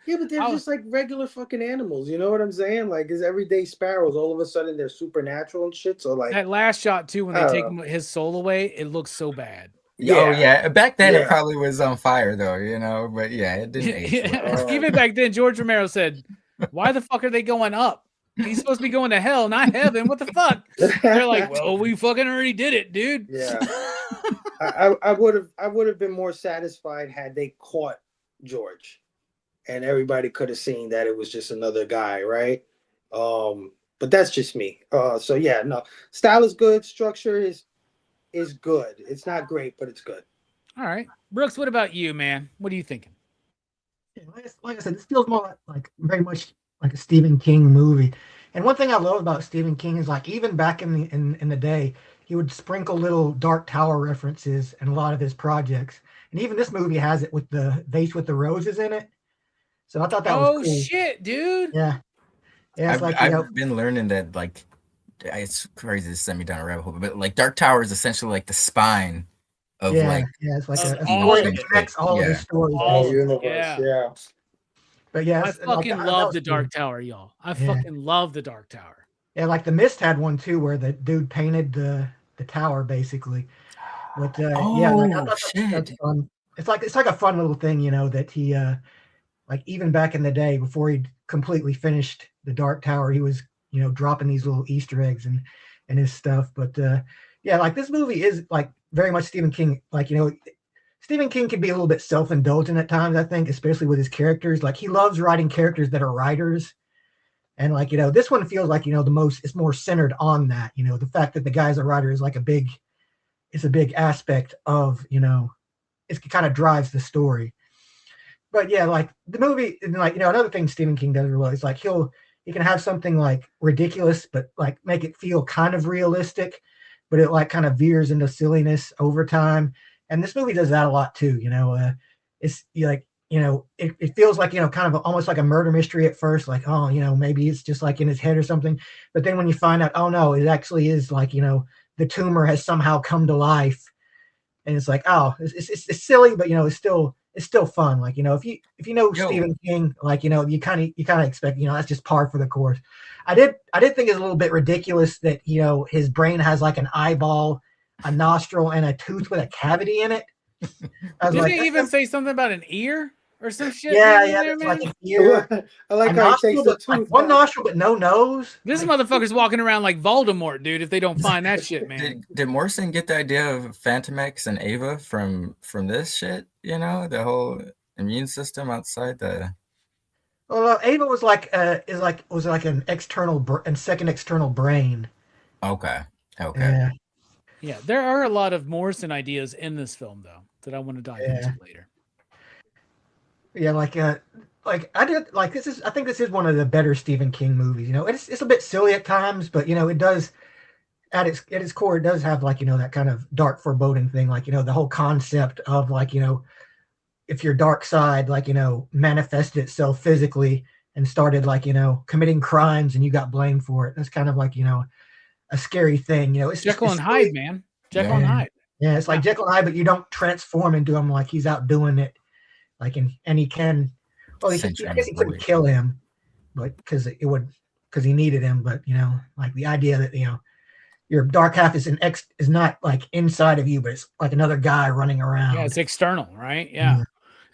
Yeah, but they're just like regular fucking animals. You know what I'm saying? Like, as everyday sparrows, all of a sudden they're supernatural and shit. So like that last shot too, when they take his soul away, it looks so bad. Yeah. Oh yeah, back then it probably was on fire though, but yeah, it didn't age well. Even back then, George Romero said, "Why the fuck are they going up? He's supposed to be going to hell, not heaven. What the fuck?" They're like, "Well, we fucking already did it, dude." Yeah. I would have been more satisfied had they caught George, and everybody could have seen that it was just another guy, right? But that's just me. So yeah, no, style is good, structure is good. It's not great, but it's good. All right, Brooks, what about you, man? What are you thinking? Yeah, like I said, this feels more like very much like a Stephen King movie. And one thing I love about Stephen King is like even back in the day, he would sprinkle little Dark Tower references in a lot of his projects. And even this movie has it with the vase with the roses in it. So I thought that was cool. Oh shit, dude. Yeah. Yeah, I've been learning that like it's crazy to send me down a rabbit hole, but like Dark Tower is essentially like the spine of it's like a story that connects all of the stories. All universe, yeah. But yeah, I fucking love the Dark Tower, y'all. I fucking love the Dark Tower. Yeah, like The Mist had one too, where the dude painted the tower basically. But I thought that's fun. It's like a fun little thing, that he like even back in the day before he completely finished the Dark Tower, he was dropping these little Easter eggs and his stuff. But like this movie is like very much Stephen King. Like Stephen King can be a little bit self-indulgent at times, I think, especially with his characters. Like he loves writing characters that are writers. And like, this one feels like, it's more centered on that, the fact that the guy's a writer is like a big aspect of, it kind of drives the story. But yeah, like the movie, like, another thing Stephen King does really well is like, he can have something like ridiculous, but like make it feel kind of realistic, but it like kind of veers into silliness over time. And this movie does that a lot too. It's like, it feels like, kind of almost like a murder mystery at first, like, oh, maybe it's just like in his head or something. But then when you find out, oh no, it actually is like, the tumor has somehow come to life. And it's like, oh, it's silly, but it's still fun. Like, if you know Stephen King, like, you kind of expect, that's just par for the course. I did think it's a little bit ridiculous that, his brain has like an eyeball, a nostril, and a tooth with a cavity in it. Did he even say something about an ear or some shit? Yeah, like an ear. I like how he takes the tooth. Like one nostril but no nose. This motherfucker's walking around like Voldemort, dude, if they don't find that shit, man. Did Morrison get the idea of Phantomex and Ava from this shit? The whole immune system outside the... Well, Ava was like an external and second external brain. Okay. Yeah. Yeah, there are a lot of Morrison ideas in this film, though, that I want to dive into later. Yeah, like I did like this is I think this is one of the better Stephen King movies. You know, it's a bit silly at times, but you know, it does at its core, it does have like, you know, that kind of dark foreboding thing, like, you know, the whole concept of like, you know, if your dark side, like, you know, manifested itself physically and started like, you know, committing crimes and you got blamed for it. That's kind of like, you know, a scary thing. You know, it's Jekyll and Hyde, man. Jekyll and Hyde. Yeah, it's like Jekyll and Hyde, but you don't transform into him like he's out doing it. Like, and he can, well, I guess he couldn't kill him, but because he needed him. But you know, like the idea that, you know, your dark half is not like inside of you, but it's like another guy running around. Yeah, it's external, right? Yeah.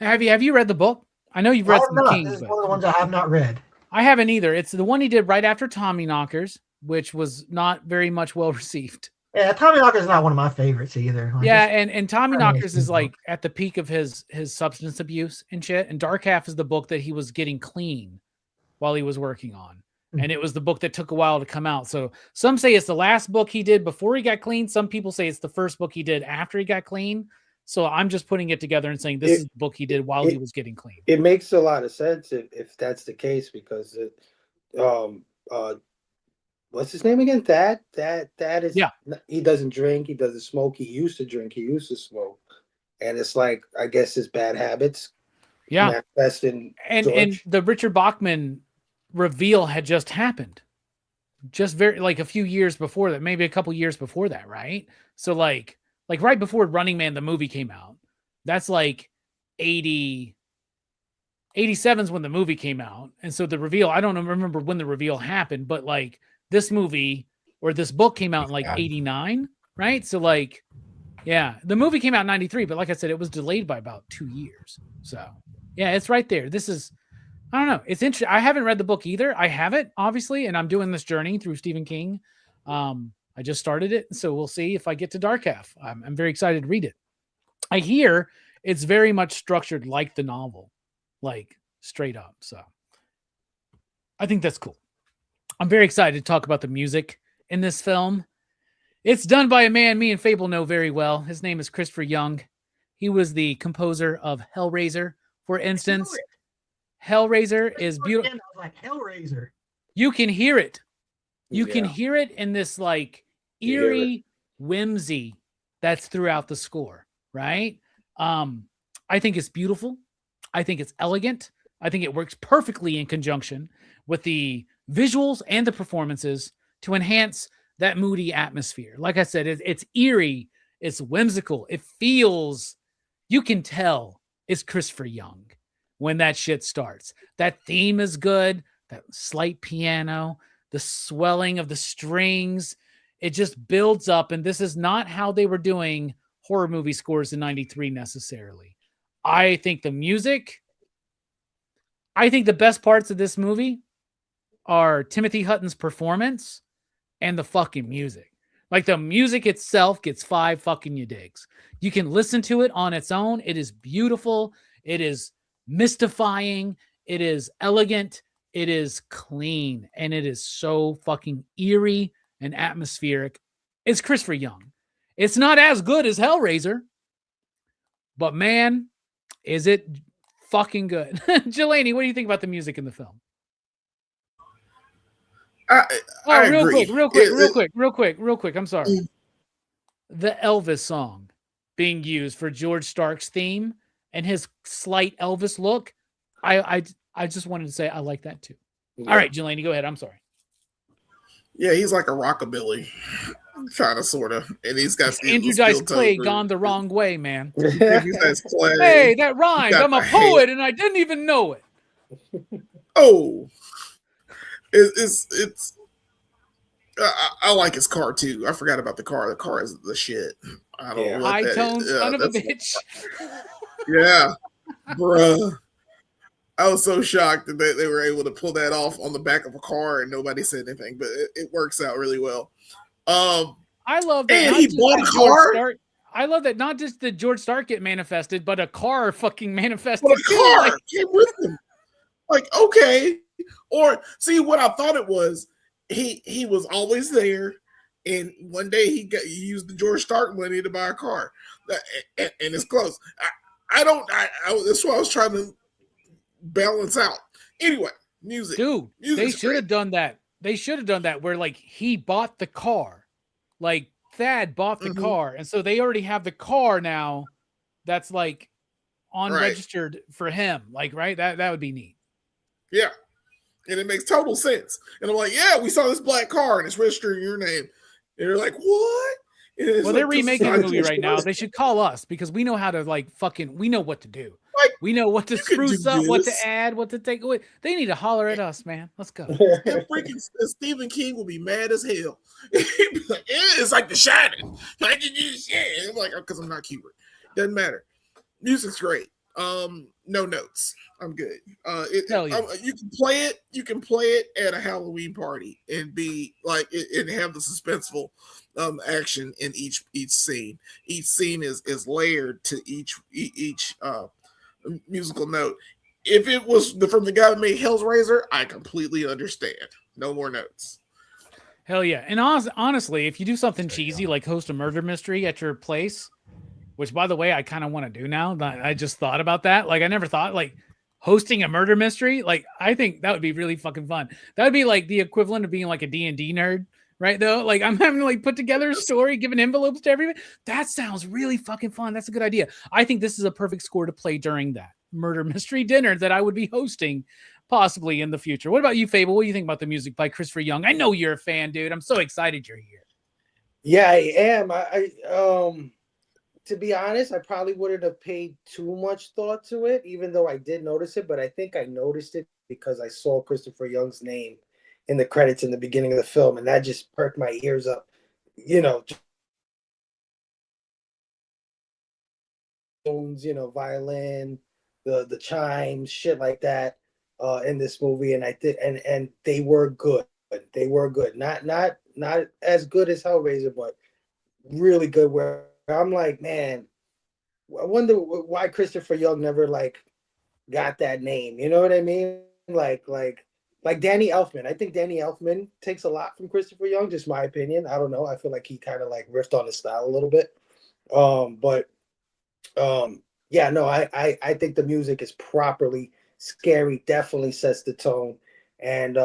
Have you read the book? I know you've read some King. This is one of the ones I have not read. I haven't either. It's the one he did right after Tommyknockers, which was not very much well received. Yeah, Tommyknockers is not one of my favorites either. Like, yeah, and Tommyknockers is like at the peak of his substance abuse and shit. And Dark Half is the book that he was getting clean while he was working on. And it was the book that took a while to come out. So some say it's the last book he did before he got clean. Some people say it's the first book he did after he got clean. So I'm just putting it together and saying this is the book he did while he was getting clean. It makes a lot of sense if that's the case, because what's his name again? That is, he doesn't drink, he doesn't smoke, he used to drink, he used to smoke. And it's like, I guess his bad habits manifest in and the Richard Bachman reveal had just happened. Just like a few years before that, maybe a couple years before that, right? So like right before Running Man the movie came out. That's like 87 is when the movie came out. And so the reveal, I don't remember when the reveal happened, but like this movie or this book came out in like 89, right? So like, yeah, the movie came out in 93, but like I said, it was delayed by about 2 years. So yeah, it's right there. This is, I don't know. It's interesting. I haven't read the book either. I have it, obviously, and I'm doing this journey through Stephen King. I just started it, so we'll see if I get to Dark Half. I'm very excited to read it. I hear it's very much structured like the novel, like straight up. So I think that's cool. I'm very excited to talk about the music in this film. It's done by a man me and Fable know very well. His name is Christopher Young. He was the composer of Hellraiser, for instance. Hellraiser is beautiful. Like Hellraiser. You can hear it. You can hear it in this like eerie whimsy that's throughout the score, right? I think it's beautiful. I think it's elegant. I think it works perfectly in conjunction with the visuals and the performances to enhance that moody atmosphere. Like I said, it's eerie. It's whimsical. It feels, you can tell it's Christopher Young when that shit starts. That theme is good. That slight piano, the swelling of the strings, it just builds up. And this is not how they were doing horror movie scores in 93 necessarily. I think the music, I think the best parts of this movie are Timothy Hutton's performance and the fucking music. Like the music itself gets 5 fucking you digs. You can listen to it on its own. It is beautiful. It is mystifying. It is elegant. It is clean. And it is so fucking eerie and atmospheric. It's Christopher Young. It's not as good as Hellraiser, but man, is it fucking good. Jelani, what do you think about the music in the film? Real quick. I'm sorry. The Elvis song being used for George Stark's theme and his slight Elvis look. I just wanted to say I like that too. Yeah. All right, Jelani, go ahead. I'm sorry. Yeah, he's like a rockabilly, kind of, sort of, and he's got Andrew Dice Clay gone the wrong way, man. Clay. Hey, that rhymed. I'm a poet, and I didn't even know it. Oh, it's. I like his car too. I forgot about the car. The car is the shit. I don't know. High tone son of a bitch. Yeah, bruh. I was so shocked that they were able to pull that off on the back of a car and nobody said anything, but it works out really well. I love that. And he bought a car. I love that not just did George Stark get manifested, but a car fucking manifested. But a car came with him. Like, okay. Or see what I thought it was. He was always there. And one day he used the George Stark money to buy a car, and it's close. That's what I was trying to balance out. Anyway, music. Dude, they should have done that. They should have done that where like he bought the car. Like Thad bought the car. And so they already have the car now that's like registered for him. Like, right? That would be neat. Yeah. And it makes total sense. And I'm like, yeah, we saw this black car and it's registered in your name. And they're like, what? Well, they're remaking the movie right now. They should call us because we know how to we know what to do. Like, we know what to spruce up, what to add, what to take away. They need to holler at us, man. Let's go. And freaking Stephen King will be mad as hell. He'd be like, it's like The Shining. Like, I'm like, because I'm not Kubrick. Doesn't matter. Music's great. No notes. I'm good. You can play it. You can play it at a Halloween party and be like, and have the suspenseful action in each scene. Each scene is layered to each musical note. If it was from the guy that made Hellraiser, I completely understand. No more notes. Hell yeah. And honestly, if you do something cheesy like host a murder mystery at your place, which by the way, I kind of want to do now. I just thought about that. Like I never thought like hosting a murder mystery. Like I think that would be really fucking fun. That would be like the equivalent of being like a D&D nerd, right? Though, like I'm having to like put together a story, giving envelopes to everyone. That sounds really fucking fun. That's a good idea. I think this is a perfect score to play during that murder mystery dinner that I would be hosting possibly in the future. What about you, Fable? What do you think about the music by Christopher Young? I know you're a fan, dude. I'm so excited you're here. Yeah, I am. I to be honest, I probably wouldn't have paid too much thought to it, even though I did notice it. But I think I noticed it because I saw Christopher Young's name in the credits in the beginning of the film, and that just perked my ears up. You know, violin, the chimes, shit like that, in this movie, and and they were good. They were good. Not as good as Hellraiser, but really good. Where I'm like, man, I wonder why Christopher Young never like got that name. You know what I mean? Like Danny Elfman. I think Danny Elfman takes a lot from Christopher Young. Just my opinion. I don't know. I feel like he kind of like riffed on his style a little bit. Yeah, no, I think the music is properly scary. Definitely sets the tone. And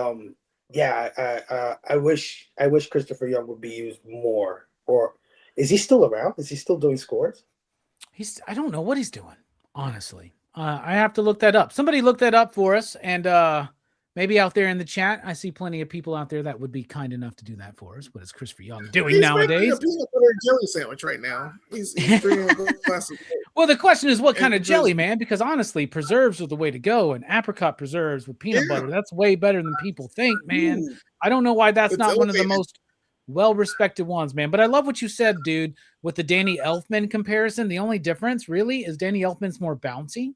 yeah, I wish Christopher Young would be used more. Or is he still around? Is he still doing scores? I don't know what he's doing, honestly. I have to look that up. Somebody look that up for us, and maybe out there in the chat, I see plenty of people out there that would be kind enough to do that for us. What is Christopher Young doing nowadays? He's making a peanut butter and jelly sandwich right now. He's drinking a glass of Well, the question is what kind of jelly, man? Because honestly, preserves are the way to go, and apricot preserves with peanut butter, that's way better than people think, man. Ooh. I don't know why that's not one of the most well-respected ones, man. But I love what you said, dude, with the Danny Elfman comparison. The only difference, really, is Danny Elfman's more bouncy.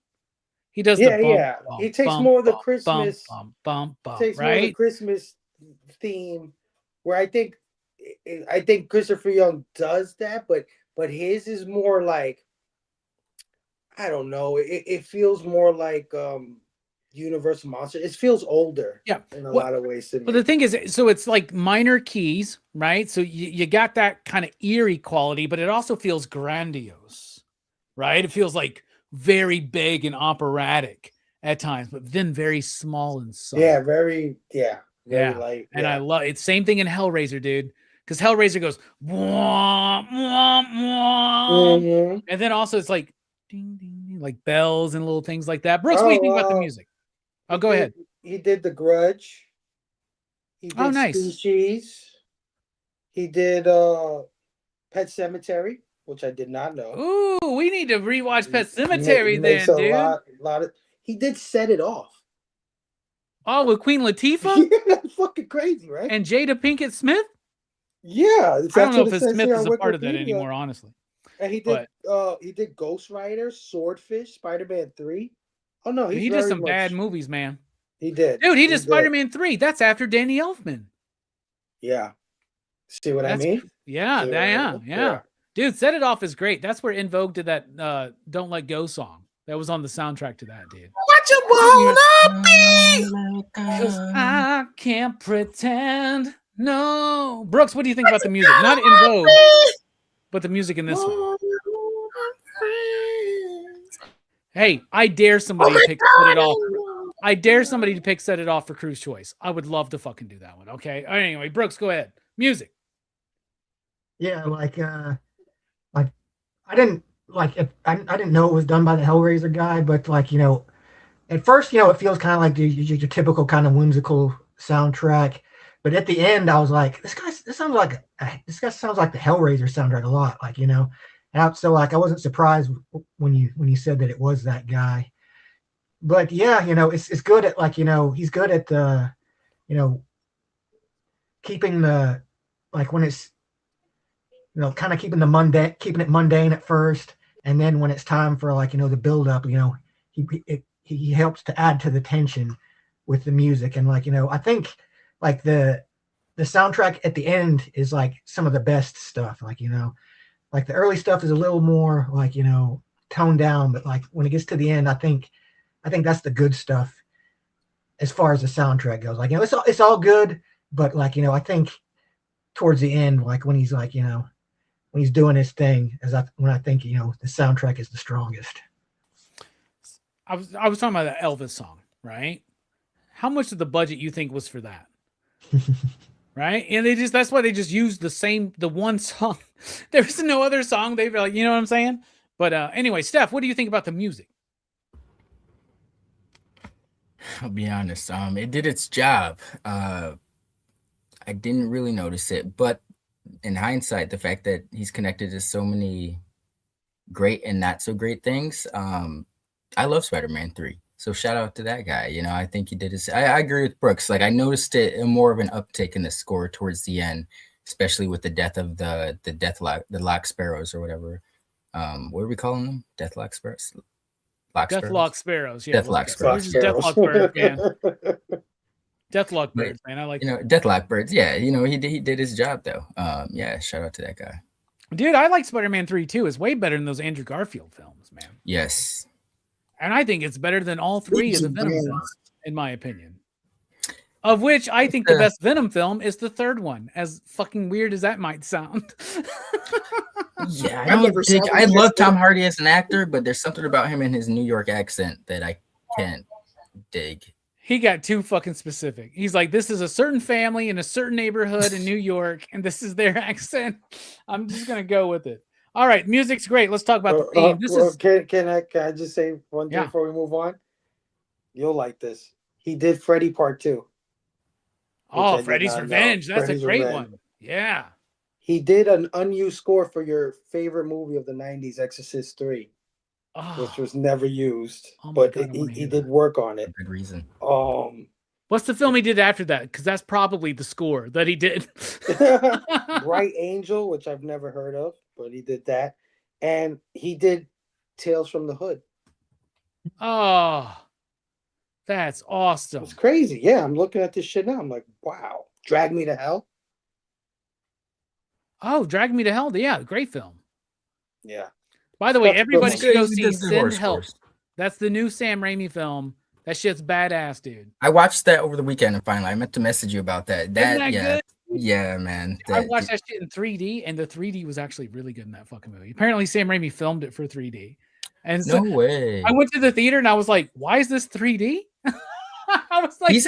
He does the bump, he takes more of the Christmas bump, takes right? more of the Christmas theme, where I think Christopher Young does that, but his is more like, I don't know. It feels more like Universal Monster. It feels older, in a lot of ways. But the thing is, so it's like minor keys, right? So you got that kind of eerie quality, but it also feels grandiose, right? It feels like very big and operatic at times, but then very small and soft. Yeah, very light. And I love it. Same thing in Hellraiser, dude. Because Hellraiser goes wah, wah, wah. And then also it's like ding, ding, ding, like bells and little things like that. Brooks, what do you think about the music? Oh, go ahead. He did The Grudge. He did nice. Species. He did Pet Sematary, which I did not know. Ooh, we need to rewatch Pet Sematary then, dude. Lot of. He did Set It Off. Oh, with Queen Latifah? Yeah, that's fucking crazy, right? And Jada Pinkett Smith? Yeah. I don't know if Smith is a part of that anymore, honestly. And he did Ghost Rider, Swordfish, Spider-Man 3. Oh no, he did some bad movies, man. He did. Dude, he did Spider-Man 3. That's after Danny Elfman. Yeah. See what I mean? Yeah. Dude, Set It Off is great. That's where In Vogue did that Don't Let Go song. That was on the soundtrack to that, dude. What you wanna be? 'Cause I can't pretend No, Brooks, what do you think about the music? Not in Vogue, but the music in this one. Hey, I dare somebody to pick Set It Off. I dare somebody to pick Set It Off for Crew's Choice. I would love to fucking do that one. Okay. Anyway, Brooks, go ahead. Music. Yeah, I didn't I didn't know it was done by the Hellraiser guy, but at first, it feels kind of like your typical kind of whimsical soundtrack. But at the end, I was like, this guy sounds like the Hellraiser soundtrack a lot, so I wasn't surprised when you said that it was that guy. But yeah, it's good at he's good at keeping the when it's kind of keeping it mundane at first, and then when it's time for the build up, he helps to add to the tension with the music. And I think the soundtrack at the end is some of the best stuff. The early stuff is a little more toned down, but when it gets to the end, I think that's the good stuff as far as the soundtrack goes. It's all good, but I think towards the end, when he's when he's doing his thing, when I think the soundtrack is the strongest. I was talking about the Elvis song, right? How much of the budget you think was for that? Right? And that's why they just used the one song. There was no other song. They were you know what I'm saying? But anyway, Steph, what do you think about the music? I'll be honest. It did its job. I didn't really notice it, but in hindsight, the fact that he's connected to so many great and not so great things. I love Spider-Man 3. So shout out to that guy. I think he did his. I agree with Brooks. I noticed it more of an uptick in the score towards the end, especially with the death of the Lock Sparrows or whatever. What are we calling them? Deathlock Sparrows. Deathlock Sparrows. Yeah. Deathlock Sparrows. Deathlock Bird, man. Deathlock Birds, man. I like Deathlock Birds. Yeah, he did his job though. Yeah, shout out to that guy. Dude, I like Spider-Man 3 too. It's way better than those Andrew Garfield films, man. Yes. And I think it's better than all three of the Venom films, in my opinion. Of which I think the best Venom film is the third one, as fucking weird as that might sound. Yeah, I love Tom Hardy as an actor, but there's something about him and his New York accent that I can't dig. He got too fucking specific. He's like, this is a certain family in a certain neighborhood in New York, and this is their accent. I'm just going to go with it. All right, music's great. Let's talk about the theme. Can I just say one thing before we move on? You'll like this. He did Freddy Part 2. Oh, Freddy's Revenge. That's a great one. Yeah. He did an unused score for your favorite movie of the 90s, Exorcist 3, which was never used. But he did work on it. Good reason. What's the film he did after that? Because that's probably the score that he did. Bright Angel, which I've never heard of, but he did that. And he did Tales from the Hood. Oh, that's awesome. It's crazy. Yeah, I'm looking at this shit now. I'm like, wow. Drag Me to Hell. Oh, Drag Me to Hell. Yeah, great film. Yeah. By the way, everybody should go see Send Help. That's the new Sam Raimi film. That shit's badass, dude. I watched that over the weekend, and finally, I meant to message you about that. Good? Yeah, man. I watched that shit in 3D, and the 3D was actually really good in that fucking movie. Apparently, Sam Raimi filmed it for 3D. And so no way. I went to the theater, and I was like, "Why is this 3D?" I was like, he's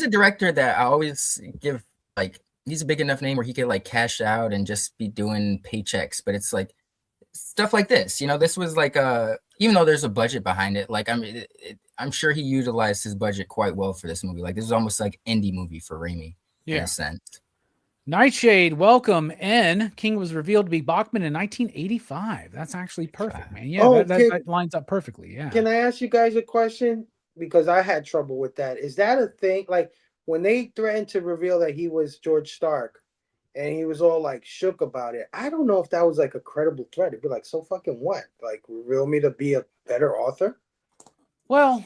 a director that I always give he's a big enough name where he could cash out and just be doing paychecks, but it's stuff like this. This was even though there's a budget behind it, I'm sure he utilized his budget quite well for this movie. This is almost like indie movie for Raimi in a sense. Nightshade, welcome. N. King was revealed to be Bachman in 1985. That's actually perfect, man. Yeah, that lines up perfectly. Yeah. Can I ask you guys a question? Because I had trouble with that. Is that a thing? When they threatened to reveal that he was George Stark and he was all shook about it, I don't know if that was a credible threat. It'd be so fucking what? Reveal me to be a better author? Well,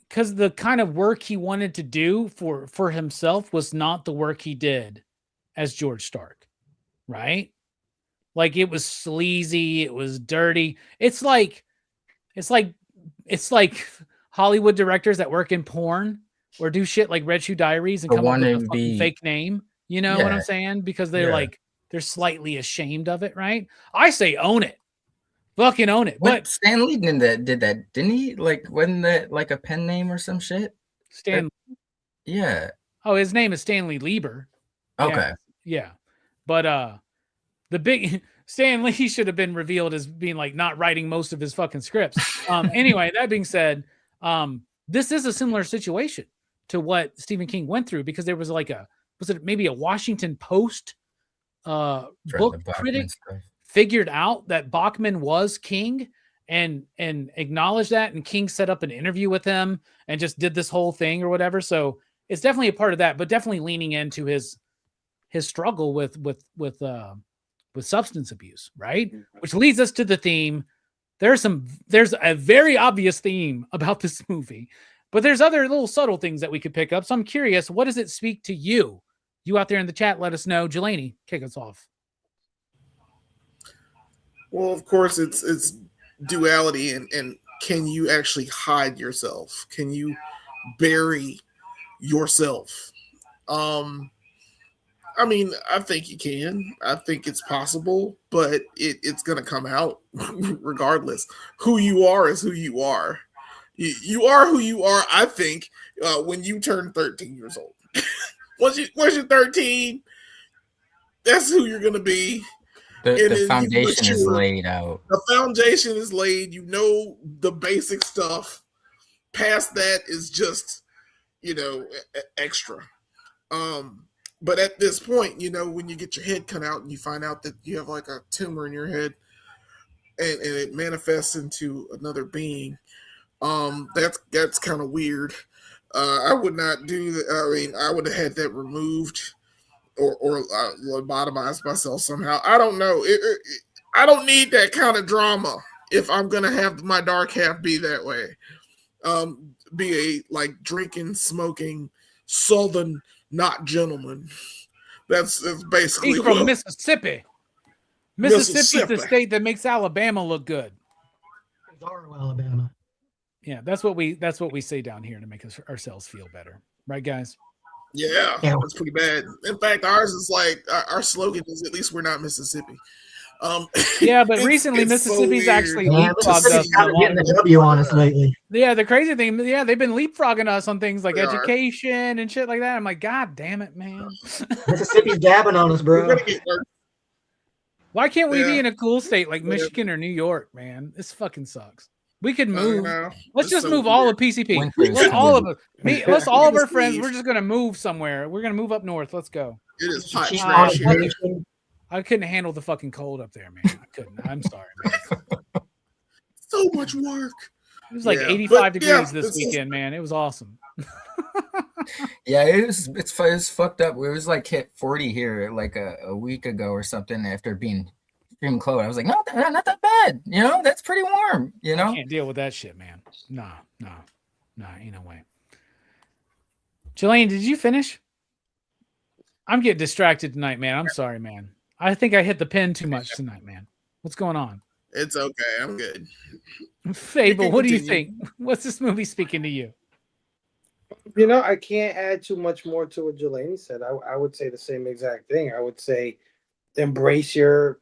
because the kind of work he wanted to do for himself was not the work he did as George Stark, right? It was sleazy, it was dirty. It's like Hollywood directors that work in porn or do shit like Red Shoe Diaries and come up with a fucking fake name. You know what I'm saying? Because they're they're slightly ashamed of it, right? I say own it. Fucking own it. But Stan Lee did that, didn't he? Like, wasn't that like a pen name or some shit? Yeah. Oh, his name is Stanley Lieber. Okay. Yeah. But the big Stan Lee should have been revealed as being like not writing most of his fucking scripts. Anyway, that being said, this is a similar situation to what Stephen King went through, because there was like was it maybe a Washington Post book critic figured out that Bachman was King and acknowledged that, and King set up an interview with him and just did this whole thing or whatever. So it's definitely a part of that, but definitely leaning into his struggle with substance abuse, right? Which leads us to the theme. There's a very obvious theme about this movie, but there's other little subtle things that we could pick up. So I'm curious, what does it speak to you? You out there in the chat, let us know. Jelani, kick us off. Well, of course, it's duality, and can you actually hide yourself? Can you bury yourself? I mean, I think you can. I think it's possible, but it's going to come out regardless. Who you are is who you are. You are who you are, I think, when you turn 13 years old. Once you're 13, that's who you're going to be. The foundation is laid out. The foundation is laid. You know the basic stuff. Past that is just, extra. But at this point, when you get your head cut out and you find out that you have like a tumor in your head and it manifests into another being, that's kind of weird. I would not do that. I mean, I would have had that removed or lobotomized myself somehow. I don't know. I don't need that kind of drama if I'm going to have my dark half be that way. Be a like drinking, smoking, Southern not gentleman. That's basically. He's from Mississippi. Mississippi's the state that makes Alabama look good. Bizarro, Alabama. Yeah, that's what we say down here to make ourselves feel better, right, guys? Yeah, that's pretty bad. In fact, ours is like our slogan is "At least we're not Mississippi." Yeah, but recently Mississippi's so actually leapfrogged us. Getting the W on us lately. Yeah, the crazy thing, they've been leapfrogging us on things like education and shit like that. I'm like, God damn it, man! Mississippi's dabbing on us, bro. Why can't we be in a cool state like Michigan or New York, man? This fucking sucks. We could move. Let's just move all of PCP. Let's all of us. Let's all of our friends. We're just gonna move somewhere. We're gonna move up north. Let's go. It is hot trash here. I couldn't handle the fucking cold up there, man. I couldn't. I'm sorry, man. So much work. It was like 85 degrees this weekend, man. It was awesome. Yeah, it's fucked up. It was like hit 40 here like a week ago or something after being extreme cold. I was like, no, not that bad. That's pretty warm. I can't deal with that shit, man. Nah, ain't no way. Jelani, did you finish? I'm getting distracted tonight, man. I'm sorry, man. I think I hit the pen too much tonight, man. What's going on? It's okay. I'm good. Fable, what do you think? What's this movie speaking to you? I can't add too much more to what Jelani said. I would say the same exact thing. I would say embrace your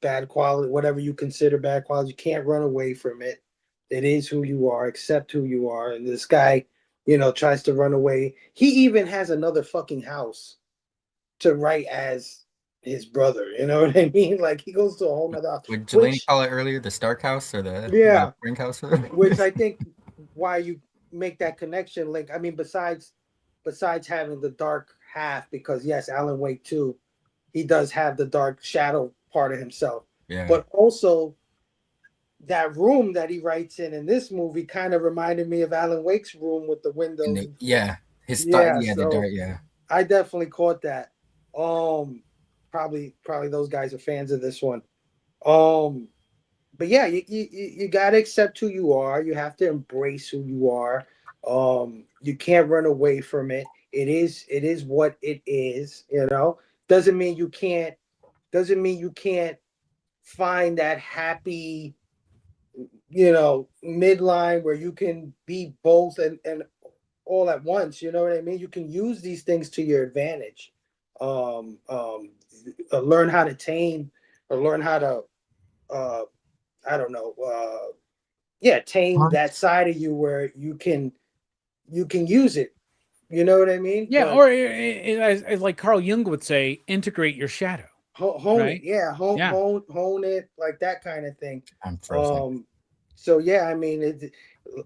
bad quality, whatever you consider bad quality. You can't run away from it. It is who you are. Accept who you are. And this guy, tries to run away. He even has another fucking house to write as his brother. You know what I mean? Like he goes to a whole nother house. Would Jelani call it earlier the Stark House or the Ring House? Which I think why you make that connection link. I mean, besides having the dark half, because yes, Alan Wake too, he does have the dark shadow part of himself. Yeah. But also that room that he writes in this movie kind of reminded me of Alan Wake's room with the windows. The dark. I definitely caught that. Probably those guys are fans of this one. But yeah, you gotta accept who you are. You have to embrace who you are. You can't run away from it. It is what it is. Doesn't mean you can't find that happy, midline where you can be both and all at once. You know what I mean? You can use these things to your advantage. Learn how to tame, or learn how to, I don't know, tame that side of you where you can use it. You know what I mean? Yeah, or as like Carl Jung would say, integrate your shadow. Hone right? it, yeah, hone it, like that kind of thing. I'm frozen. So yeah, I mean,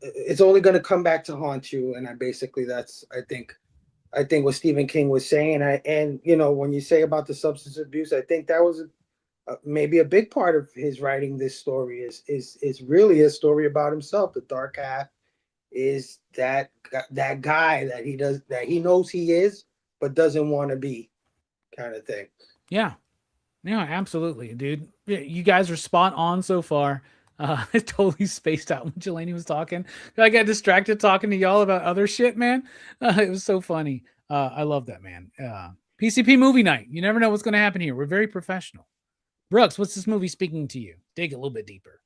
it's only going to come back to haunt you, and that's I think what Stephen King was saying. And when you say about the substance abuse, I think that was maybe a big part of his writing this story. Is really a story about himself. The dark half is that guy that he knows he is, but doesn't want to be, kind of thing. Yeah, absolutely, dude. You guys are spot on so far. I totally spaced out when Jelani was talking. I got distracted talking to y'all about other shit, man. It was so funny. I love that, man. PCP movie night. You never know what's going to happen here. We're very professional. Brooks, what's this movie speaking to you? Dig a little bit deeper.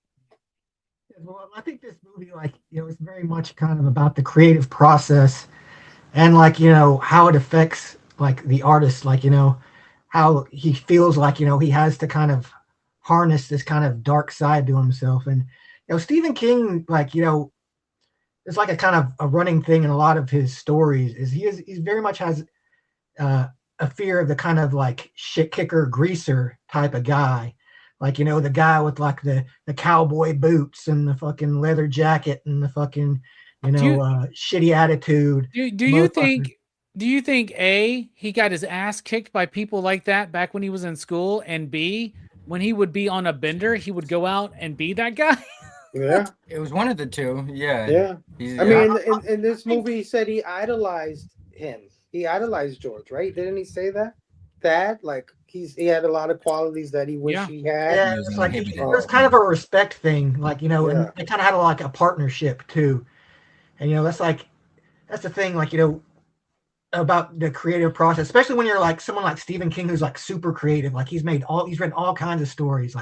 Well, I think this movie, it's very much kind of about the creative process and how it affects the artist, how he feels he has to kind of harness this kind of dark side to himself. And Stephen King, it's like a kind of a running thing in a lot of his stories is he very much has a fear of the kind of shit kicker greaser type of guy. The guy with the cowboy boots and the fucking leather jacket and the fucking, shitty attitude. Do you think A, he got his ass kicked by people like that back when he was in school, and B, when he would be on a bender, he would go out and be that guy? Yeah. It was one of the two. Yeah. Yeah. I mean, in this movie, he said he idolized him. He idolized George, right? Didn't he say that? He had a lot of qualities that he wished he had. Yeah, it's there's kind of a respect thing, and they kind of had a partnership too. And that's the thing, about the creative process, especially when you're someone like Stephen King, who's super creative. He's written all kinds of stories.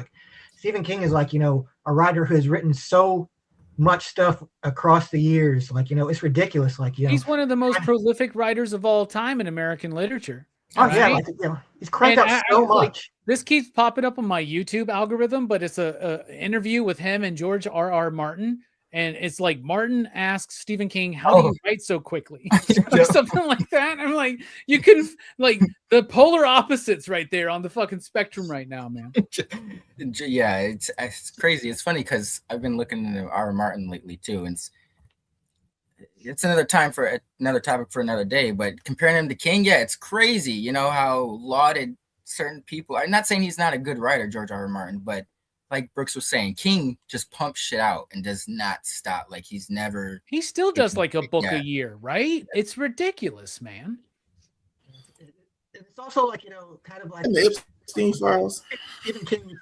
Stephen King is a writer who has written so much stuff across the years. It's ridiculous. He's one of the most prolific writers of all time in American literature. Oh, right? He's cranked out so much. This keeps popping up on my YouTube algorithm, but it's a interview with him and George R.R. Martin. And it's Martin asks Stephen King, how do you write so quickly? Or something like that. I'm like, you can, the polar opposites right there on the fucking spectrum right now, man. Yeah, it's crazy. It's funny because I've been looking into R. Martin lately too. And it's another topic for another day. But comparing him to King, yeah, it's crazy. How lauded certain people. I'm not saying he's not a good writer, George R. Martin, but like Brooks was saying, King just pumps shit out and does not stop. He still does a book a year, right? It's ridiculous, man. It's also kind of the Epstein files. Stephen King,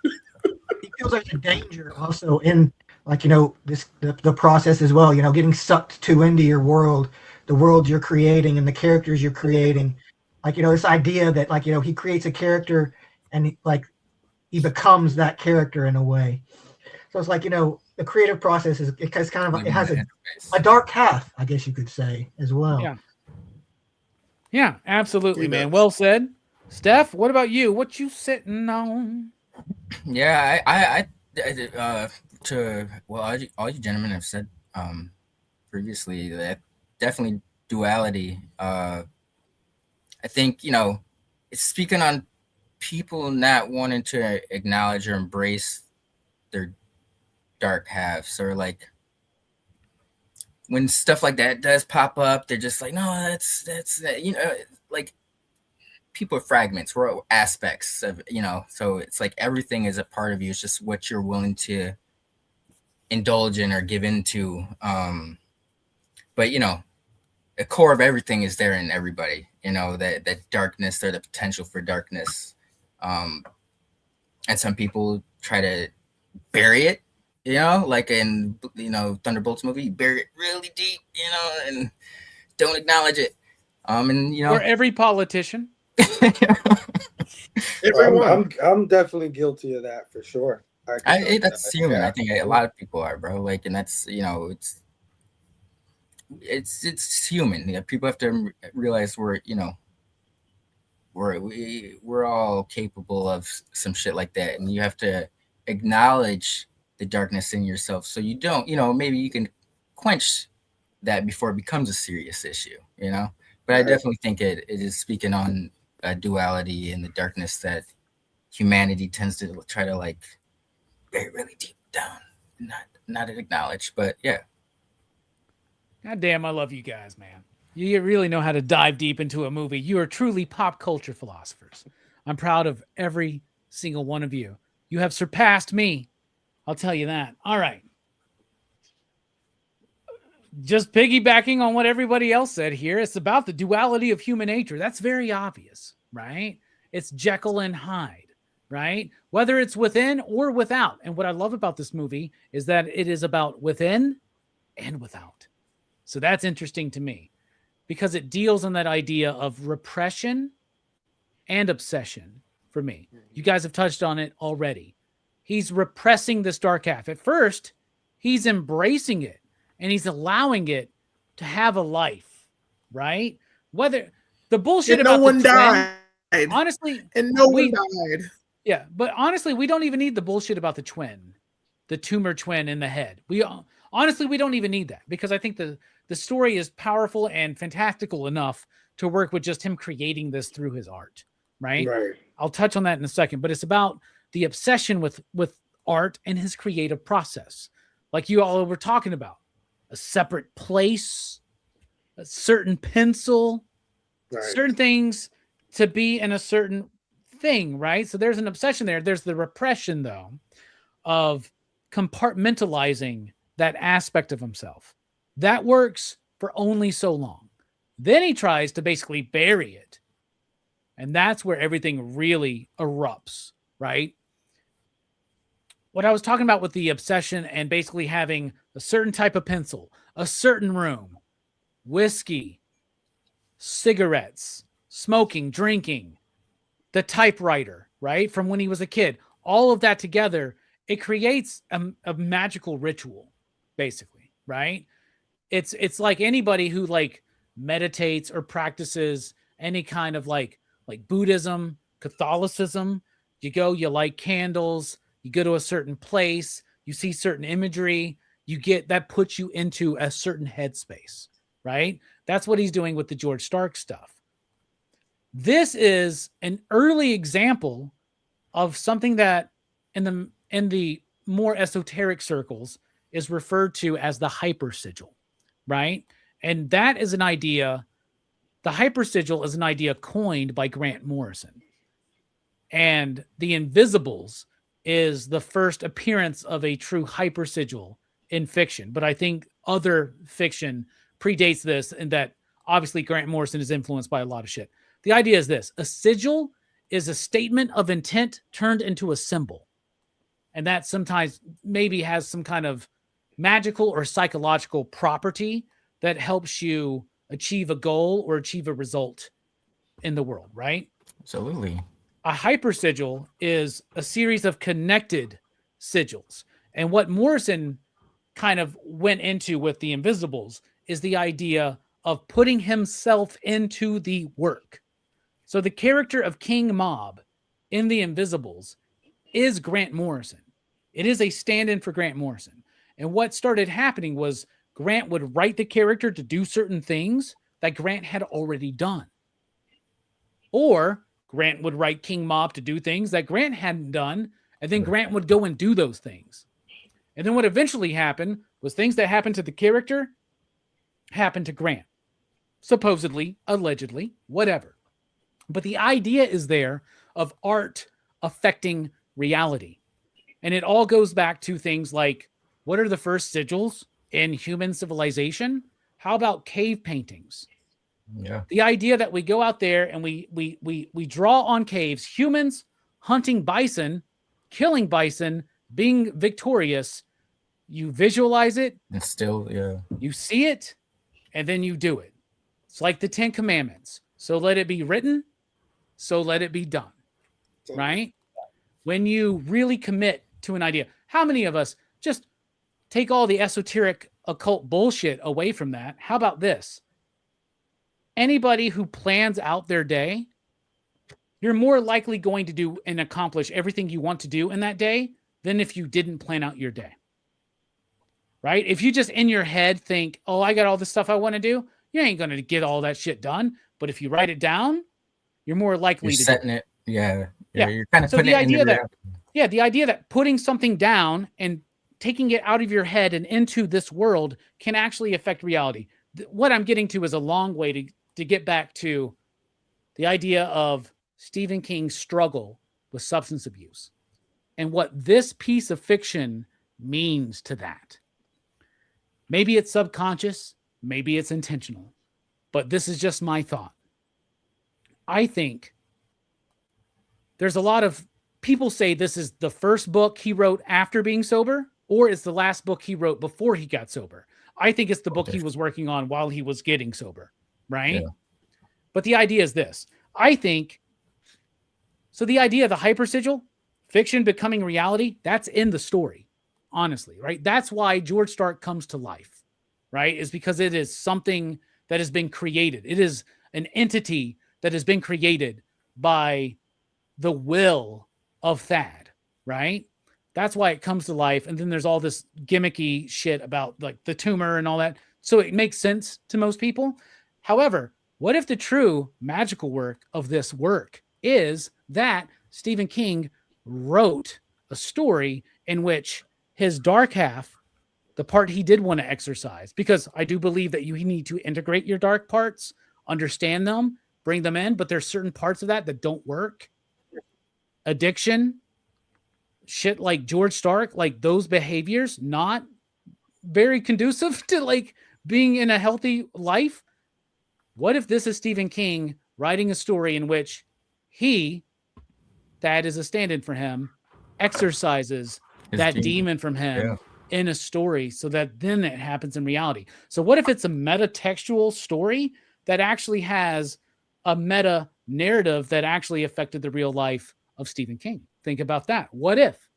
he feels like a danger also in the process as well. Getting sucked too into your world, the world you're creating and the characters you're creating. This idea that he creates a character and he becomes that character in a way. So it's the creative process it has a dark half, I guess you could say, as well. Yeah, absolutely, man. Well said. Steph, what about you? What you sitting on? Yeah, I to all you gentlemen have said previously, that definitely duality. I think it's speaking on people not wanting to acknowledge or embrace their dark halves, or when stuff like that does pop up, they're just no, that's people are fragments, we're aspects of so it's everything is a part of you. It's just what you're willing to indulge in or give into. But the core of everything is there in everybody. That darkness, or the potential for darkness. And some people try to bury it, like in Thunderbolts movie, you bury it really deep, and don't acknowledge it. Or every politician. I'm definitely guilty of that for sure. That's human. I think a lot of people are, bro. Like, and that's, you know, it's human. Yeah, people have to realize we're, you know, we're all capable of some shit like that, and you have to acknowledge the darkness in yourself, so you don't, you know, maybe you can quench that before it becomes a serious issue, you know. But I definitely think it is speaking on a duality and the darkness that humanity tends to try to like very really deep down not acknowledge. But yeah, God damn, I love you guys, man. You really know how to dive deep into a movie. You are truly pop culture philosophers. I'm proud of every single one of you. You have surpassed me. I'll tell you that. All right. Just piggybacking on what everybody else said here, it's about the duality of human nature. That's very obvious, right? It's Jekyll and Hyde, right? Whether it's within or without. And what I love about this movie is that it is about within and without. So that's interesting to me because it deals on that idea of repression and obsession for me. You guys have touched on it already. He's repressing this dark half. At first, he's embracing it. And he's allowing it to have a life, right? Whether the bullshit about no one the twin, died, honestly, and no one died. Yeah, but honestly, we don't even need the bullshit about the twin, the tumor twin in the head. We don't even need that because I think the story is powerful and fantastical enough to work with just him creating this through his art, right? Right. I'll touch on that in a second, but it's about the obsession with art and his creative process, like you all were talking about. A separate place, a certain pencil, certain things to be in a certain thing, right? So there's an obsession there. There's the repression, though, of compartmentalizing that aspect of himself. That works for only so long. Then he tries to basically bury it. And that's where everything really erupts, right? What I was talking about with the obsession and basically having a certain type of pencil, a certain room, whiskey, cigarettes, smoking, drinking, the typewriter, right? From when he was a kid, all of that together, it creates a magical ritual, basically, right? It's like anybody who like meditates or practices any kind of like Buddhism, Catholicism, you light candles, you go to a certain place, you see certain imagery, that puts you into a certain headspace, right? That's what he's doing with the George Stark stuff. This is an early example of something that in the more esoteric circles is referred to as the hypersigil, right? And that is an idea, the hypersigil is an idea coined by Grant Morrison. And the Invisibles is the first appearance of a true hypersigil in fiction. But I think other fiction predates this, and that obviously Grant Morrison is influenced by a lot of shit. The idea is this: a sigil is a statement of intent turned into a symbol. And that sometimes maybe has some kind of magical or psychological property that helps you achieve a goal or achieve a result in the world, right? Absolutely. A hypersigil is a series of connected sigils. And what Morrison kind of went into with the Invisibles is the idea of putting himself into the work. So the character of King Mob in the Invisibles is Grant Morrison. It is a stand-in for Grant Morrison. And what started happening was Grant would write the character to do certain things that Grant had already done. Or Grant would write King Mob to do things that Grant hadn't done, and then Grant would go and do those things. And then what eventually happened was things that happened to the character happened to Grant. Supposedly, allegedly, whatever. But the idea is there of art affecting reality. And it all goes back to things like, what are the first sigils in human civilization? How about cave paintings? Yeah. The idea that we go out there and we draw on caves, humans hunting bison, killing bison, being victorious. You visualize it. And still, yeah. You see it, and then you do it. It's like the 10 Commandments. So let it be written, so let it be done. Right? When you really commit to an idea. How many of us just take all the esoteric occult bullshit away from that? How about this? Anybody who plans out their day, you're more likely going to do and accomplish everything you want to do in that day than if you didn't plan out your day. Right? If you just in your head think, oh, I got all the stuff I want to do, you ain't going to get all that shit done. But if you write it down, you're more likely to setting it. Yeah. You're kind of so putting the it idea into that, yeah, the idea that putting something down and taking it out of your head and into this world can actually affect reality. What I'm getting to is a long way to get back to the idea of Stephen King's struggle with substance abuse and what this piece of fiction means to that. Maybe it's subconscious, maybe it's intentional, but this is just my thought. I think there's a lot of people say this is the first book he wrote after being sober, or it's the last book he wrote before he got sober. I think it's the book he was working on while he was getting sober, right? Yeah. But the idea is this. I think, so the idea of the hypersigil, fiction becoming reality, that's in the story, honestly, right? That's why George Stark comes to life, right? Is because it is something that has been created. It is an entity that has been created by the will of Thad, right? That's why it comes to life. And then there's all this gimmicky shit about like the tumor and all that. So it makes sense to most people. However, what if the true magical work of this work is that Stephen King wrote a story in which his dark half, the part he did want to exercise, because I do believe that you need to integrate your dark parts, understand them, bring them in, but there's certain parts of that don't work. Addiction, shit like George Stark, like those behaviors, not very conducive to like being in a healthy life. What if this is Stephen King writing a story in which he, that is a stand-in for him, exercises that demon from him in a story so that then it happens in reality? So what if it's a meta-textual story that actually has a meta narrative that actually affected the real life of Stephen King? Think about that. What if?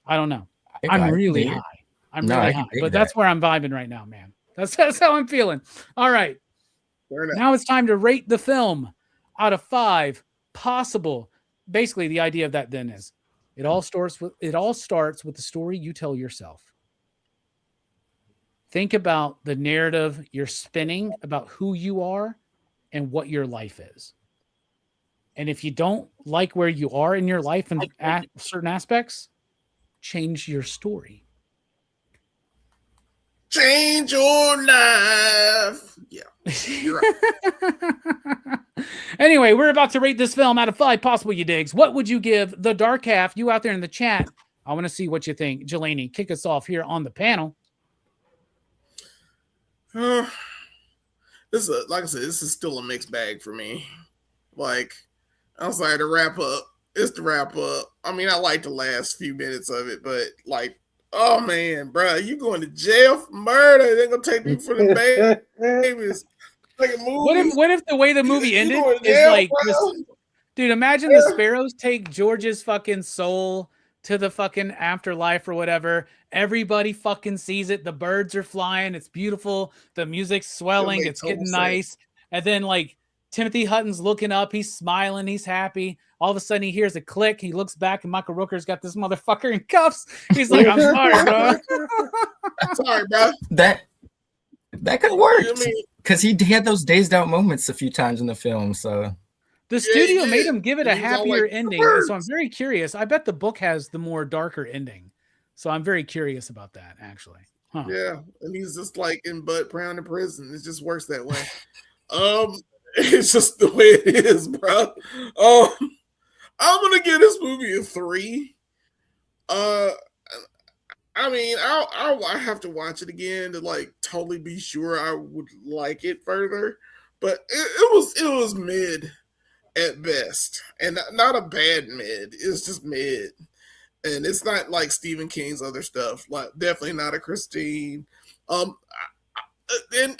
I don't know. I'm really high. I'm really high. But that's where I'm vibing right now, man. That's how I'm feeling. All right. Now it's time to rate the film out of 5 possible. Basically, the idea of that then is it all starts with the story you tell yourself. Think about the narrative you're spinning about who you are and what your life is. And if you don't like where you are in your life and at certain aspects, change your story. Change your life. Yeah. You're right. Anyway, we're about to rate this film out of 5 possible, you digs. What would you give the dark half? You out there in the chat, I want to see what you think. Jelani, kick us off here on the panel. This is like I said, this is still a mixed bag for me. Like, I'm sorry to wrap up. It's the wrap up. I mean, I like the last few minutes of it, but like, oh man, bro, you going to jail for murder? They're gonna take me for the babies. Like a movie. What if the way the movie ended is like, dude? Imagine the sparrows take George's fucking soul to the fucking afterlife or whatever. Everybody fucking sees it. The birds are flying. It's beautiful. The music's swelling. It's getting nice. And then like Timothy Hutton's looking up. He's smiling. He's happy. All of a sudden he hears a click. He looks back and Michael Rooker's got this motherfucker in cuffs. He's like, I'm sorry, bro. Sorry, bro. That could work because he had those dazed out moments a few times in the film. So the studio made him give it a happier ending. So I'm very curious. I bet the book has the more darker ending. So I'm very curious about that, actually. Huh. Yeah, and he's just like in Bud Brown in prison. It just works that way. It's just the way it is, bro. I'm gonna give this movie a 3. I mean, I have to watch it again to like totally be sure I would like it further. But it was mid at best, and not a bad mid. It's just mid, and it's not like Stephen King's other stuff. Like definitely not a Christine. And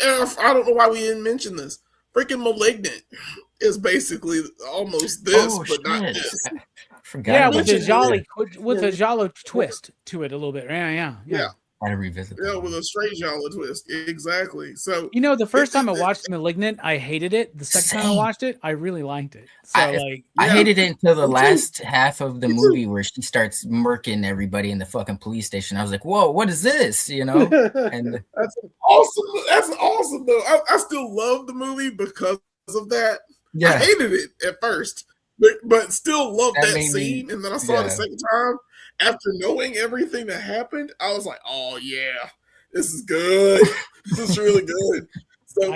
I don't know why we didn't mention this. Freaking Malignant is basically almost this, but not this. Yeah, with a Giallo twist to it a little bit. Yeah. I revisit. Yeah, with a straight Giallo twist. Exactly. So the first time I watched *Malignant*, I hated it. The second time I watched it, I really liked it. So I hated it until the last half of the movie where she starts murking everybody in the fucking police station. I was like, "Whoa, what is this?" And that's awesome. That's awesome, though. I still love the movie because of that. Yeah. I hated it at first, but still loved that scene. And then I saw it the second time. After knowing everything that happened, I was like, "Oh yeah, this is good. This is really good." So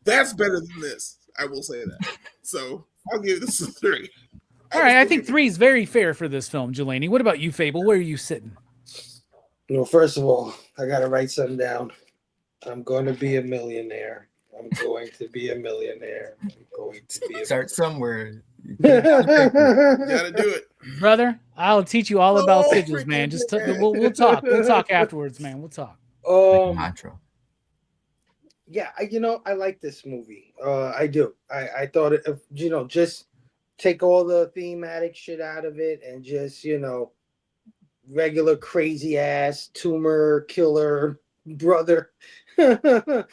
that's better than this. I will say that. So I'll give this a 3. All right, I think 3 is very fair for this film, Jelani. What about you, Fable? Where are you sitting? Well, first of all, I gotta write something down. I'm going to be a millionaire. I'm going to be a millionaire. I'm going to be start somewhere. Gotta do it, brother. I'll teach you all about sigils, man. Just we'll talk. We'll talk afterwards, man. We'll talk. Yeah, I like this movie. I do. I thought it, just take all the thematic shit out of it and just regular crazy ass tumor killer brother. The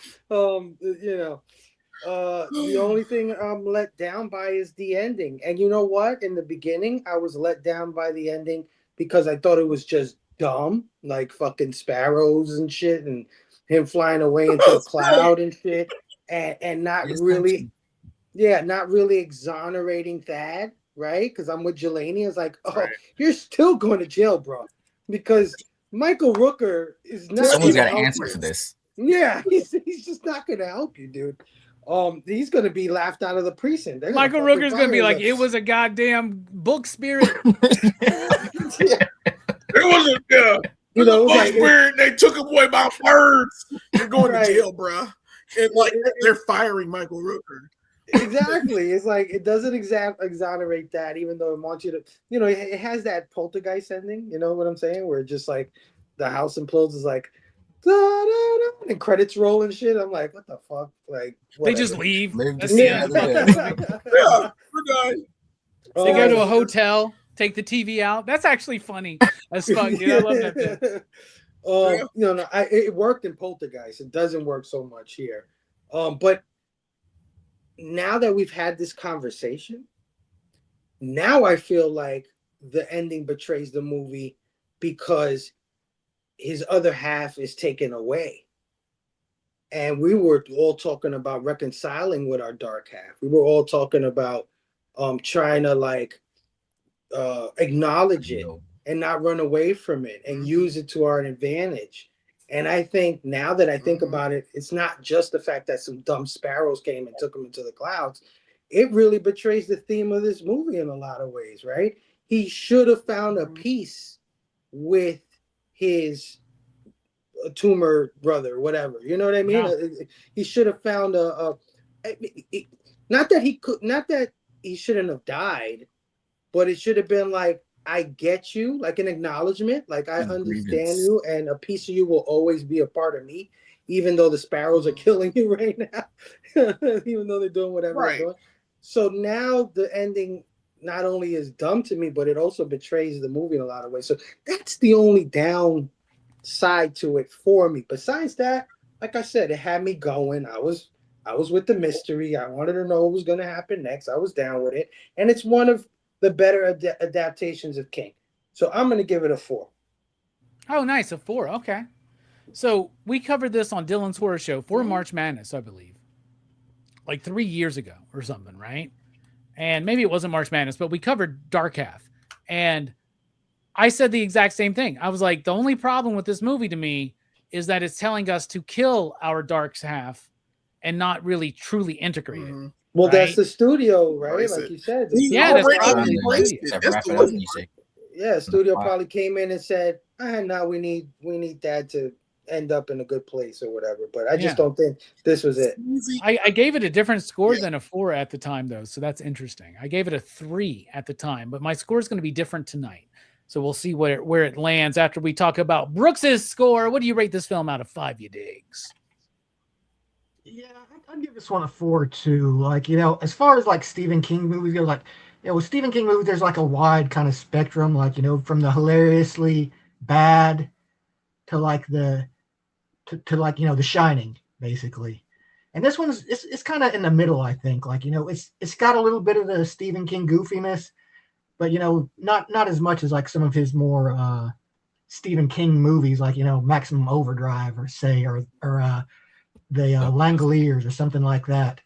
only thing I'm let down by is the ending. And you know what? In the beginning, I was let down by the ending because I thought it was just dumb, like fucking sparrows and shit, and him flying away into a cloud and shit, and not really exonerating Thad, right? Because I'm with Jelani. It's like, you're still going to jail, bro, because Michael Rooker is not. Someone's got to answer for this. Yeah, he's just not going to help you, dude. He's going to be laughed out of the precinct. Michael Rooker's going to be like, it was a goddamn book spirit. It wasn't, book spirit. They took him away by birds. You're going to jail, bro. And they're firing Michael Rooker. Exactly. It's like it doesn't exonerate that, even though it wants you to, it has that poltergeist ending. You know what I'm saying? Where just like the house implodes is like, da, da, da, and credits roll and shit. I'm like, what the fuck? Like they just leave. Yeah, we're done. They go to a hotel, take the TV out. That's actually funny as fuck, dude. I love that bit. It worked in Poltergeist. It doesn't work so much here. But now that we've had this conversation, now I feel like the ending betrays the movie because his other half is taken away. And we were all talking about reconciling with our dark half. We were all talking about trying to acknowledge it and not run away from it and use it to our advantage. And I think now that I think about it, it's not just the fact that some dumb sparrows came and took him into the clouds. It really betrays the theme of this movie in a lot of ways, right? He should have found a peace with his tumor brother, whatever. You know what I mean? Yeah. He should have found not that he shouldn't have died, but it should have been like, I get you, like an acknowledgement, like I understand you, and a piece of you will always be a part of me, even though the sparrows are killing you right now, even though they're doing whatever they're doing. So now the ending not only is dumb to me, but it also betrays the movie in a lot of ways. So that's the only downside to it for me. Besides that, like I said, it had me going. I was with the mystery. I wanted to know what was going to happen next. I was down with it, and it's one of the better adaptations of King. So I'm going to give it a 4. Oh, nice. A 4. Okay. So we covered this on Dylan's Horror Show for March Madness, I believe, like 3 years ago or something, right? And maybe it wasn't March Madness, but we covered Dark Half. And I said the exact same thing. I was like, the only problem with this movie to me is that it's telling us to kill our dark half and not really truly integrate it. Well, that's the studio, right? Like you said. That's probably the studio. Yeah, studio probably came in and said, now we need that to end up in a good place or whatever. But I just don't think this was it. I gave it a different score than a 4 at the time, though. So that's interesting. I gave it a 3 at the time, but my score is going to be different tonight. So we'll see where it lands after we talk about Brooks's score. What do you rate this film out of 5, you digs? Yeah, I'd give this one a 4 too. Like, as far as like Stephen King movies go, like with Stephen King movies, there's like a wide kind of spectrum, like, from the hilariously bad to like to like, The Shining, basically. And this one's it's kind of in the middle, I think. Like, it's got a little bit of the Stephen King goofiness, but not as much as like some of his more Stephen King movies, like Maximum Overdrive, or the Langoliers or something like that.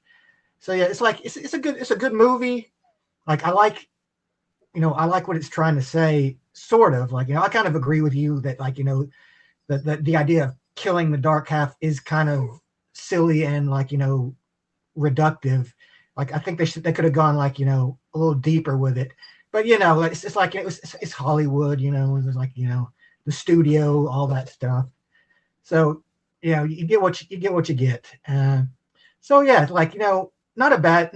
So yeah, it's like it's a good movie. Like I like what it's trying to say, sort of. Like, I kind of agree with you that, like, the idea of killing the dark half is kind of silly and, like, reductive. Like, I think they could have gone, like, a little deeper with it. But it's like it's Hollywood. There's like the studio, all that stuff. So you get what you get. So yeah, like, not bad,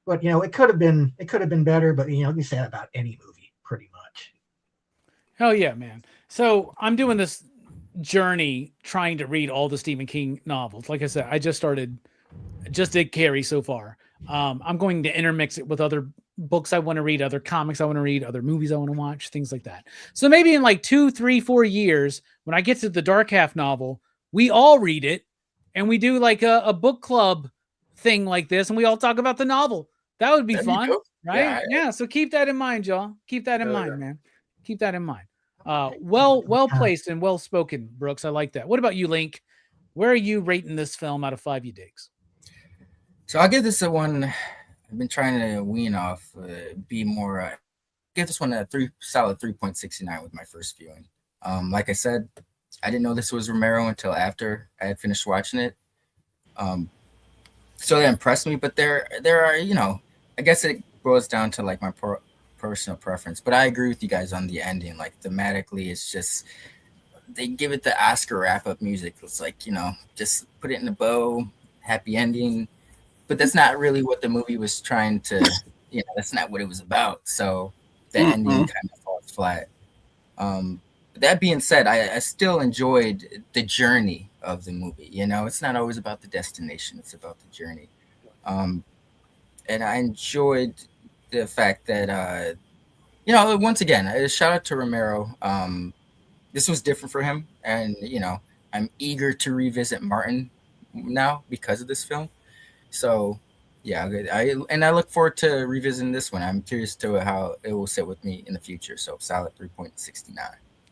but it could have been better. But you say that about any movie, pretty much. Hell yeah, man. So I'm doing this journey trying to read all the Stephen King novels. Like I said, I just did Carrie so far. I'm going to intermix it with other books I want to read, other comics I want to read, other movies I want to watch, things like that. So maybe in like 2, 3, 4 years, when I get to the Dark Half novel, we all read it and we do like a book club thing like this, and we all talk about the novel. That would be fun, right? Yeah. So keep that in mind, y'all. Keep that in mind, man. Keep that in mind. Well placed and well spoken, Brooks. I like that. What about you, Link? Where are you rating this film out of 5 you digs? So I'll give this a 1. I've been trying to wean off, be more. Give this one a solid 3.69 with my first viewing. Like I said, I didn't know this was Romero until after I had finished watching it. So that impressed me, but there are, I guess it boils down to like my personal preference. But I agree with you guys on the ending. Like, thematically, it's just, they give it the Oscar wrap-up music. It's like, just put it in a bow, happy ending. But that's not really what the movie was trying to, that's not what it was about. So the ending kind of falls flat. That being said, I still enjoyed the journey of the movie. It's not always about the destination. It's about the journey. And I enjoyed the fact that, once again, a shout out to Romero. This was different for him. And, I'm eager to revisit Martin now because of this film. So, yeah, I look forward to revisiting this one. I'm curious to how it will sit with me in the future. So, solid 3.69.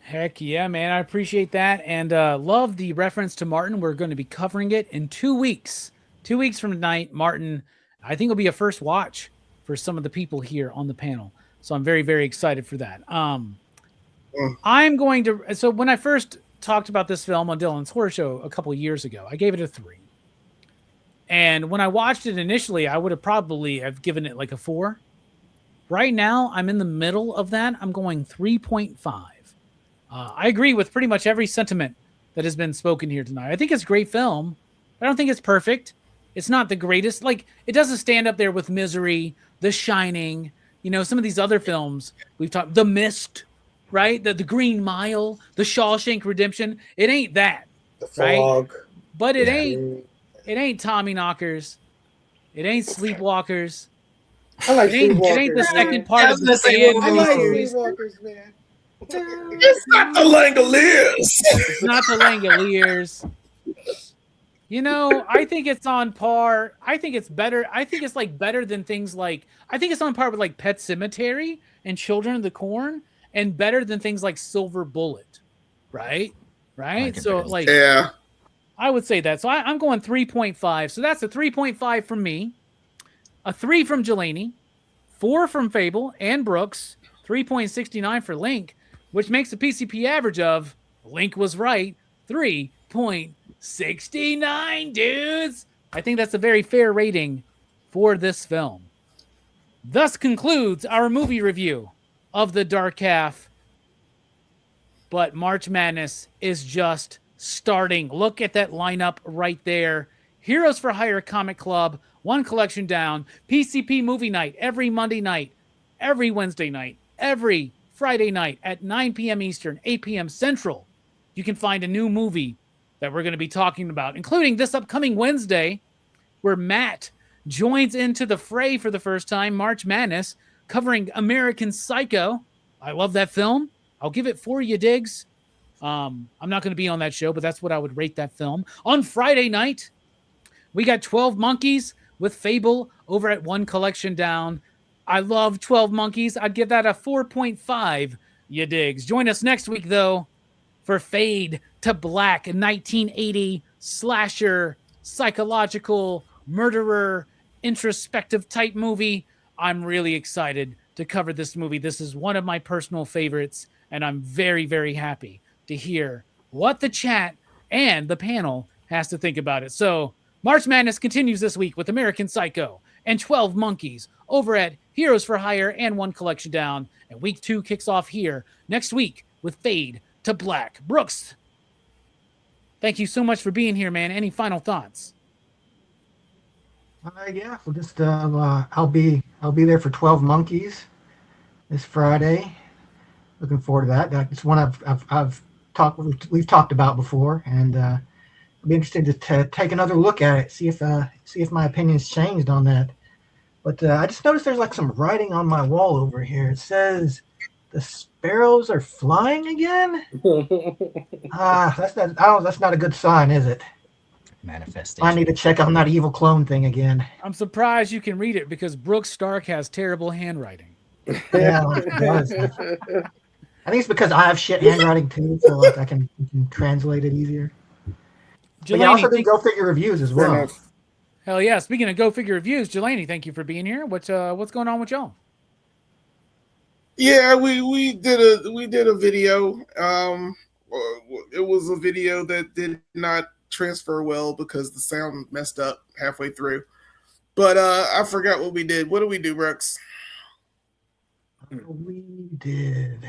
Heck yeah, man. I appreciate that. And love the reference to Martin. We're going to be covering it in 2 weeks. 2 weeks from tonight, Martin, I think, will be a first watch for some of the people here on the panel. So I'm very, very excited for that. I'm going to... So when I first talked about this film on Dylan's Horror Show a couple of years ago, I gave it a 3. And when I watched it initially, I would have probably have given it like a 4. Right now, I'm in the middle of that. I'm going 3.5. I agree with pretty much every sentiment that has been spoken here tonight. I think it's a great film. I don't think it's perfect. It's not the greatest. Like, it doesn't stand up there with Misery, The Shining, some of these other films we've talked. The Mist, right? The Green Mile, The Shawshank Redemption. It ain't that, The Fog. Right? But it ain't Tommy Knockers. It ain't Sleepwalkers. I like Sleepwalkers. It ain't the second part of the Stand. I like Sleepwalkers, man. It's not the Langoliers. It's not the Langoliers. I think it's on par. I think it's better. I think it's like better than things like, I think it's on par with like Pet Sematary and Children of the Corn, and better than things like Silver Bullet. Right? So like, yeah, I would say that. So I'm going 3.5. So that's a 3.5 from me, a 3 from Jelani, 4 from Fable and Brooks, 3.69 for Link, which makes the PCP average of, Link was right, 3.69, dudes. I think that's a very fair rating for this film. Thus concludes our movie review of The Dark Half. But March Madness is just starting. Look at that lineup right there. Heroes for Hire Comic Club, 1 collection down. PCP Movie Night every Monday night, every Wednesday night, every Friday night at 9 p.m. Eastern, 8 p.m. Central. You can find a new movie that we're going to be talking about, including this upcoming Wednesday, where Matt joins into the fray for the first time. March Madness, covering American Psycho. I love that film. I'll give it 4 you digs. I'm not going to be on that show, but that's what I would rate that film. On Friday night, we got 12 Monkeys with Fable over at One Collection Down. I love 12 Monkeys. I'd give that a 4.5 you digs. Join us next week, though, for Fade to Black, a 1980 slasher, psychological, murderer, introspective type movie. I'm really excited to cover this movie. This is one of my personal favorites, and I'm very, very happy to hear what the chat and the panel has to think about it. So March Madness continues this week with American Psycho and 12 Monkeys over at Heroes for Hire and One Collection Down. And week 2 kicks off here next week with Fade to Black. Brooks, thank you so much for being here, man. Any final thoughts? Yeah, we'll just I'll be there for 12 Monkeys this Friday. Looking forward to that. That's one we've talked about before, and I'll be interested to take another look at it, see if my opinion's changed on that. But I just noticed there's like some writing on my wall over here. It says the sparrows are flying again. That's not a good sign, is it? Manifestation. I need to check on that evil clone thing again. I'm surprised you can read it because Brooks Stark has terrible handwriting. Yeah, it does. I think it's because I have shit handwriting too, so like I can translate it easier. But you also do Go Figure reviews as well. Hell yeah! Speaking of Go Figure reviews, Jelani, thank you for being here. What's going on with y'all? Yeah, we did a video. It was a video that did not transfer well because the sound messed up halfway through. But I forgot what we did. What did we do, Brooks? We did.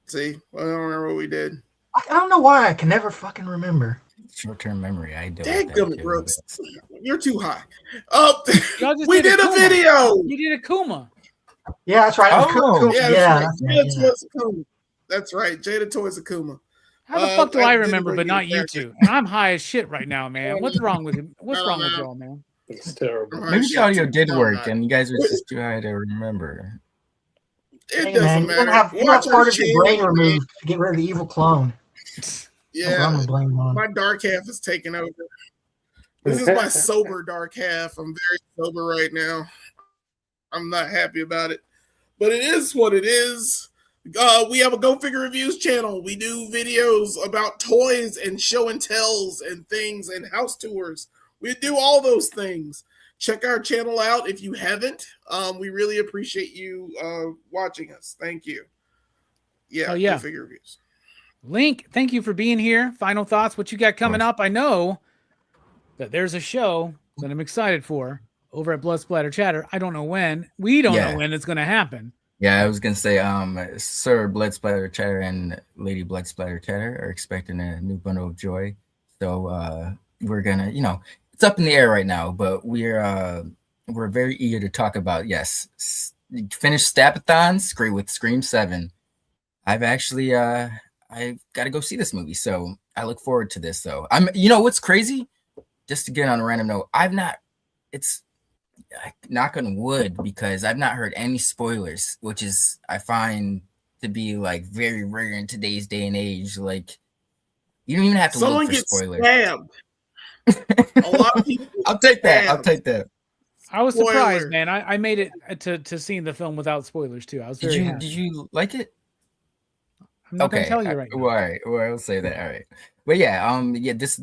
See, I don't remember what we did. I don't know why I can never fucking remember. Short-term memory. I don't. Dang, Brooks, you're too high. We did a video. You did a Kuma. Yeah, that's right. That's right. Jada Toys Akuma. How the fuck do I remember, but not you two? And I'm high as shit right now, man. What's wrong with him? What's wrong with y'all, man? It's terrible. Maybe the audio did work, and you guys are just too high to remember. It doesn't matter. You have part of your brain removed to get rid of the evil clone. Yeah, my dark half is taking over. This is my sober dark half. I'm very sober right now. I'm not happy about it, but it is what it is. We have a Go Figure Reviews channel. We do videos about toys and show and tells and things and house tours. We do all those things. Check our channel out if you haven't. We really appreciate you watching us. Thank you. Yeah. Go Figure Reviews. Link, thank you for being here. Final thoughts, what you got coming up? I know that there's a show that I'm excited for over at Blood Splatter Chatter. I don't know when. We don't know when it's going to happen. Yeah, I was going to say, Sir Blood Splatter Chatter and Lady Blood Splatter Chatter are expecting a new bundle of joy. So we're going to, it's up in the air right now, but we're very eager to talk about, finished Stapathons with Scream 7. I've actually... I've got to go see this movie, so I look forward to this. Though what's crazy? Just to get on a random note, it's knock on wood because I've not heard any spoilers, which is I find to be like very rare in today's day and age. Like you don't even have to look for spoilers. Stabbed. A lot of people. I'll take that. I was surprised, man. I made it to seeing the film without spoilers too. I was very happy. Did you like it? I'm not gonna tell you right now. All right. Well, I'll say that. All right. But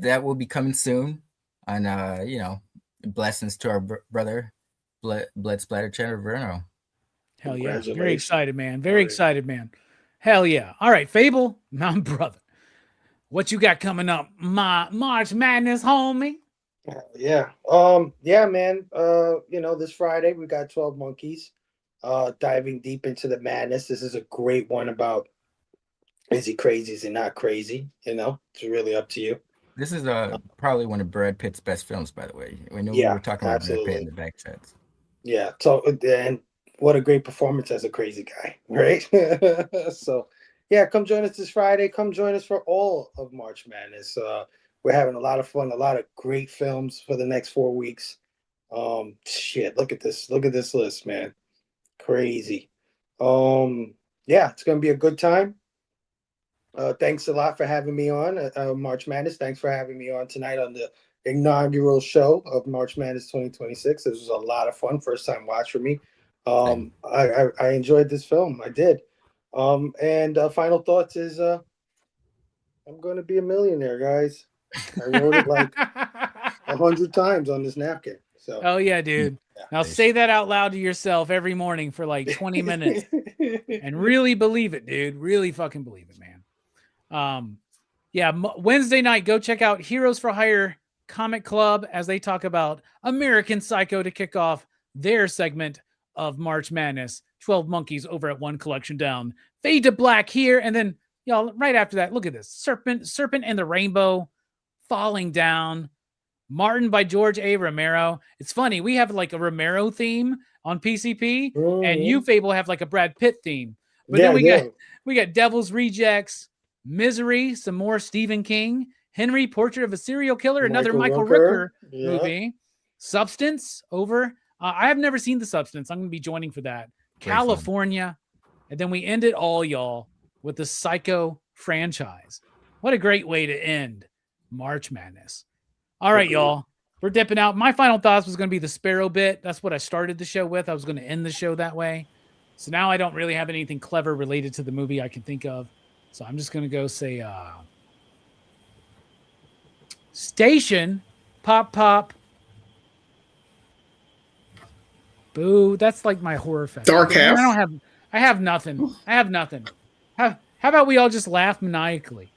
that will be coming soon. And blessings to our brother, Blood Splatter Chatter Verno. Hell yeah. Very excited, man. Very excited, man. Hell yeah. All right, Fable, my brother. What you got coming up? My March Madness, homie. Yeah. Yeah, man. This Friday we got 12 Monkeys. Diving deep into the madness. This is a great one about is he crazy? Is he not crazy? It's really up to you. This is probably one of Brad Pitt's best films, by the way. We were talking about Brad Pitt in the back chats. Yeah. So, and what a great performance as a crazy guy, right? So, yeah, come join us this Friday. Come join us for all of March Madness. We're having a lot of fun, a lot of great films for the next 4 weeks. Shit, look at this list, man. Crazy. Yeah, it's gonna be a good time. Thanks a lot for having me on March Madness. Thanks for having me on tonight on the inaugural show of March Madness 2026. This was a lot of fun. First time watch for me. I enjoyed this film. I did. And final thoughts is I'm going to be a millionaire, guys. I wrote it like 100 times on this napkin. So. Oh yeah, dude. Yeah. Now say that out loud to yourself every morning for like 20 minutes and really believe it, dude. Really fucking believe it, man. Yeah, Wednesday night, go check out Heroes for Hire Comic Club as they talk about American Psycho to kick off their segment of March Madness. 12 Monkeys over at One Collection Down. Fade to Black here, and then y'all right after that, look at this. Serpent and the Rainbow Falling Down. Martin by George A. Romero. It's funny, we have like a Romero theme on PCP, and you Fable have like a Brad Pitt theme. But then we got Devil's Rejects, Misery, some more Stephen King, Henry, Portrait of a Serial Killer, another Michael Rooker movie, Substance over. I have never seen The Substance. I'm going to be joining for that. California, and then we end it all, y'all, with the Psycho franchise. What a great way to end March Madness. All right, y'all. We're dipping out. My final thoughts was going to be the Sparrow bit. That's what I started the show with. I was going to end the show that way. So now I don't really have anything clever related to the movie I can think of. So I'm just going to go say, Station, Pop, Pop. Boo. That's like my horror fest. Dark half. I have nothing. How about we all just laugh maniacally?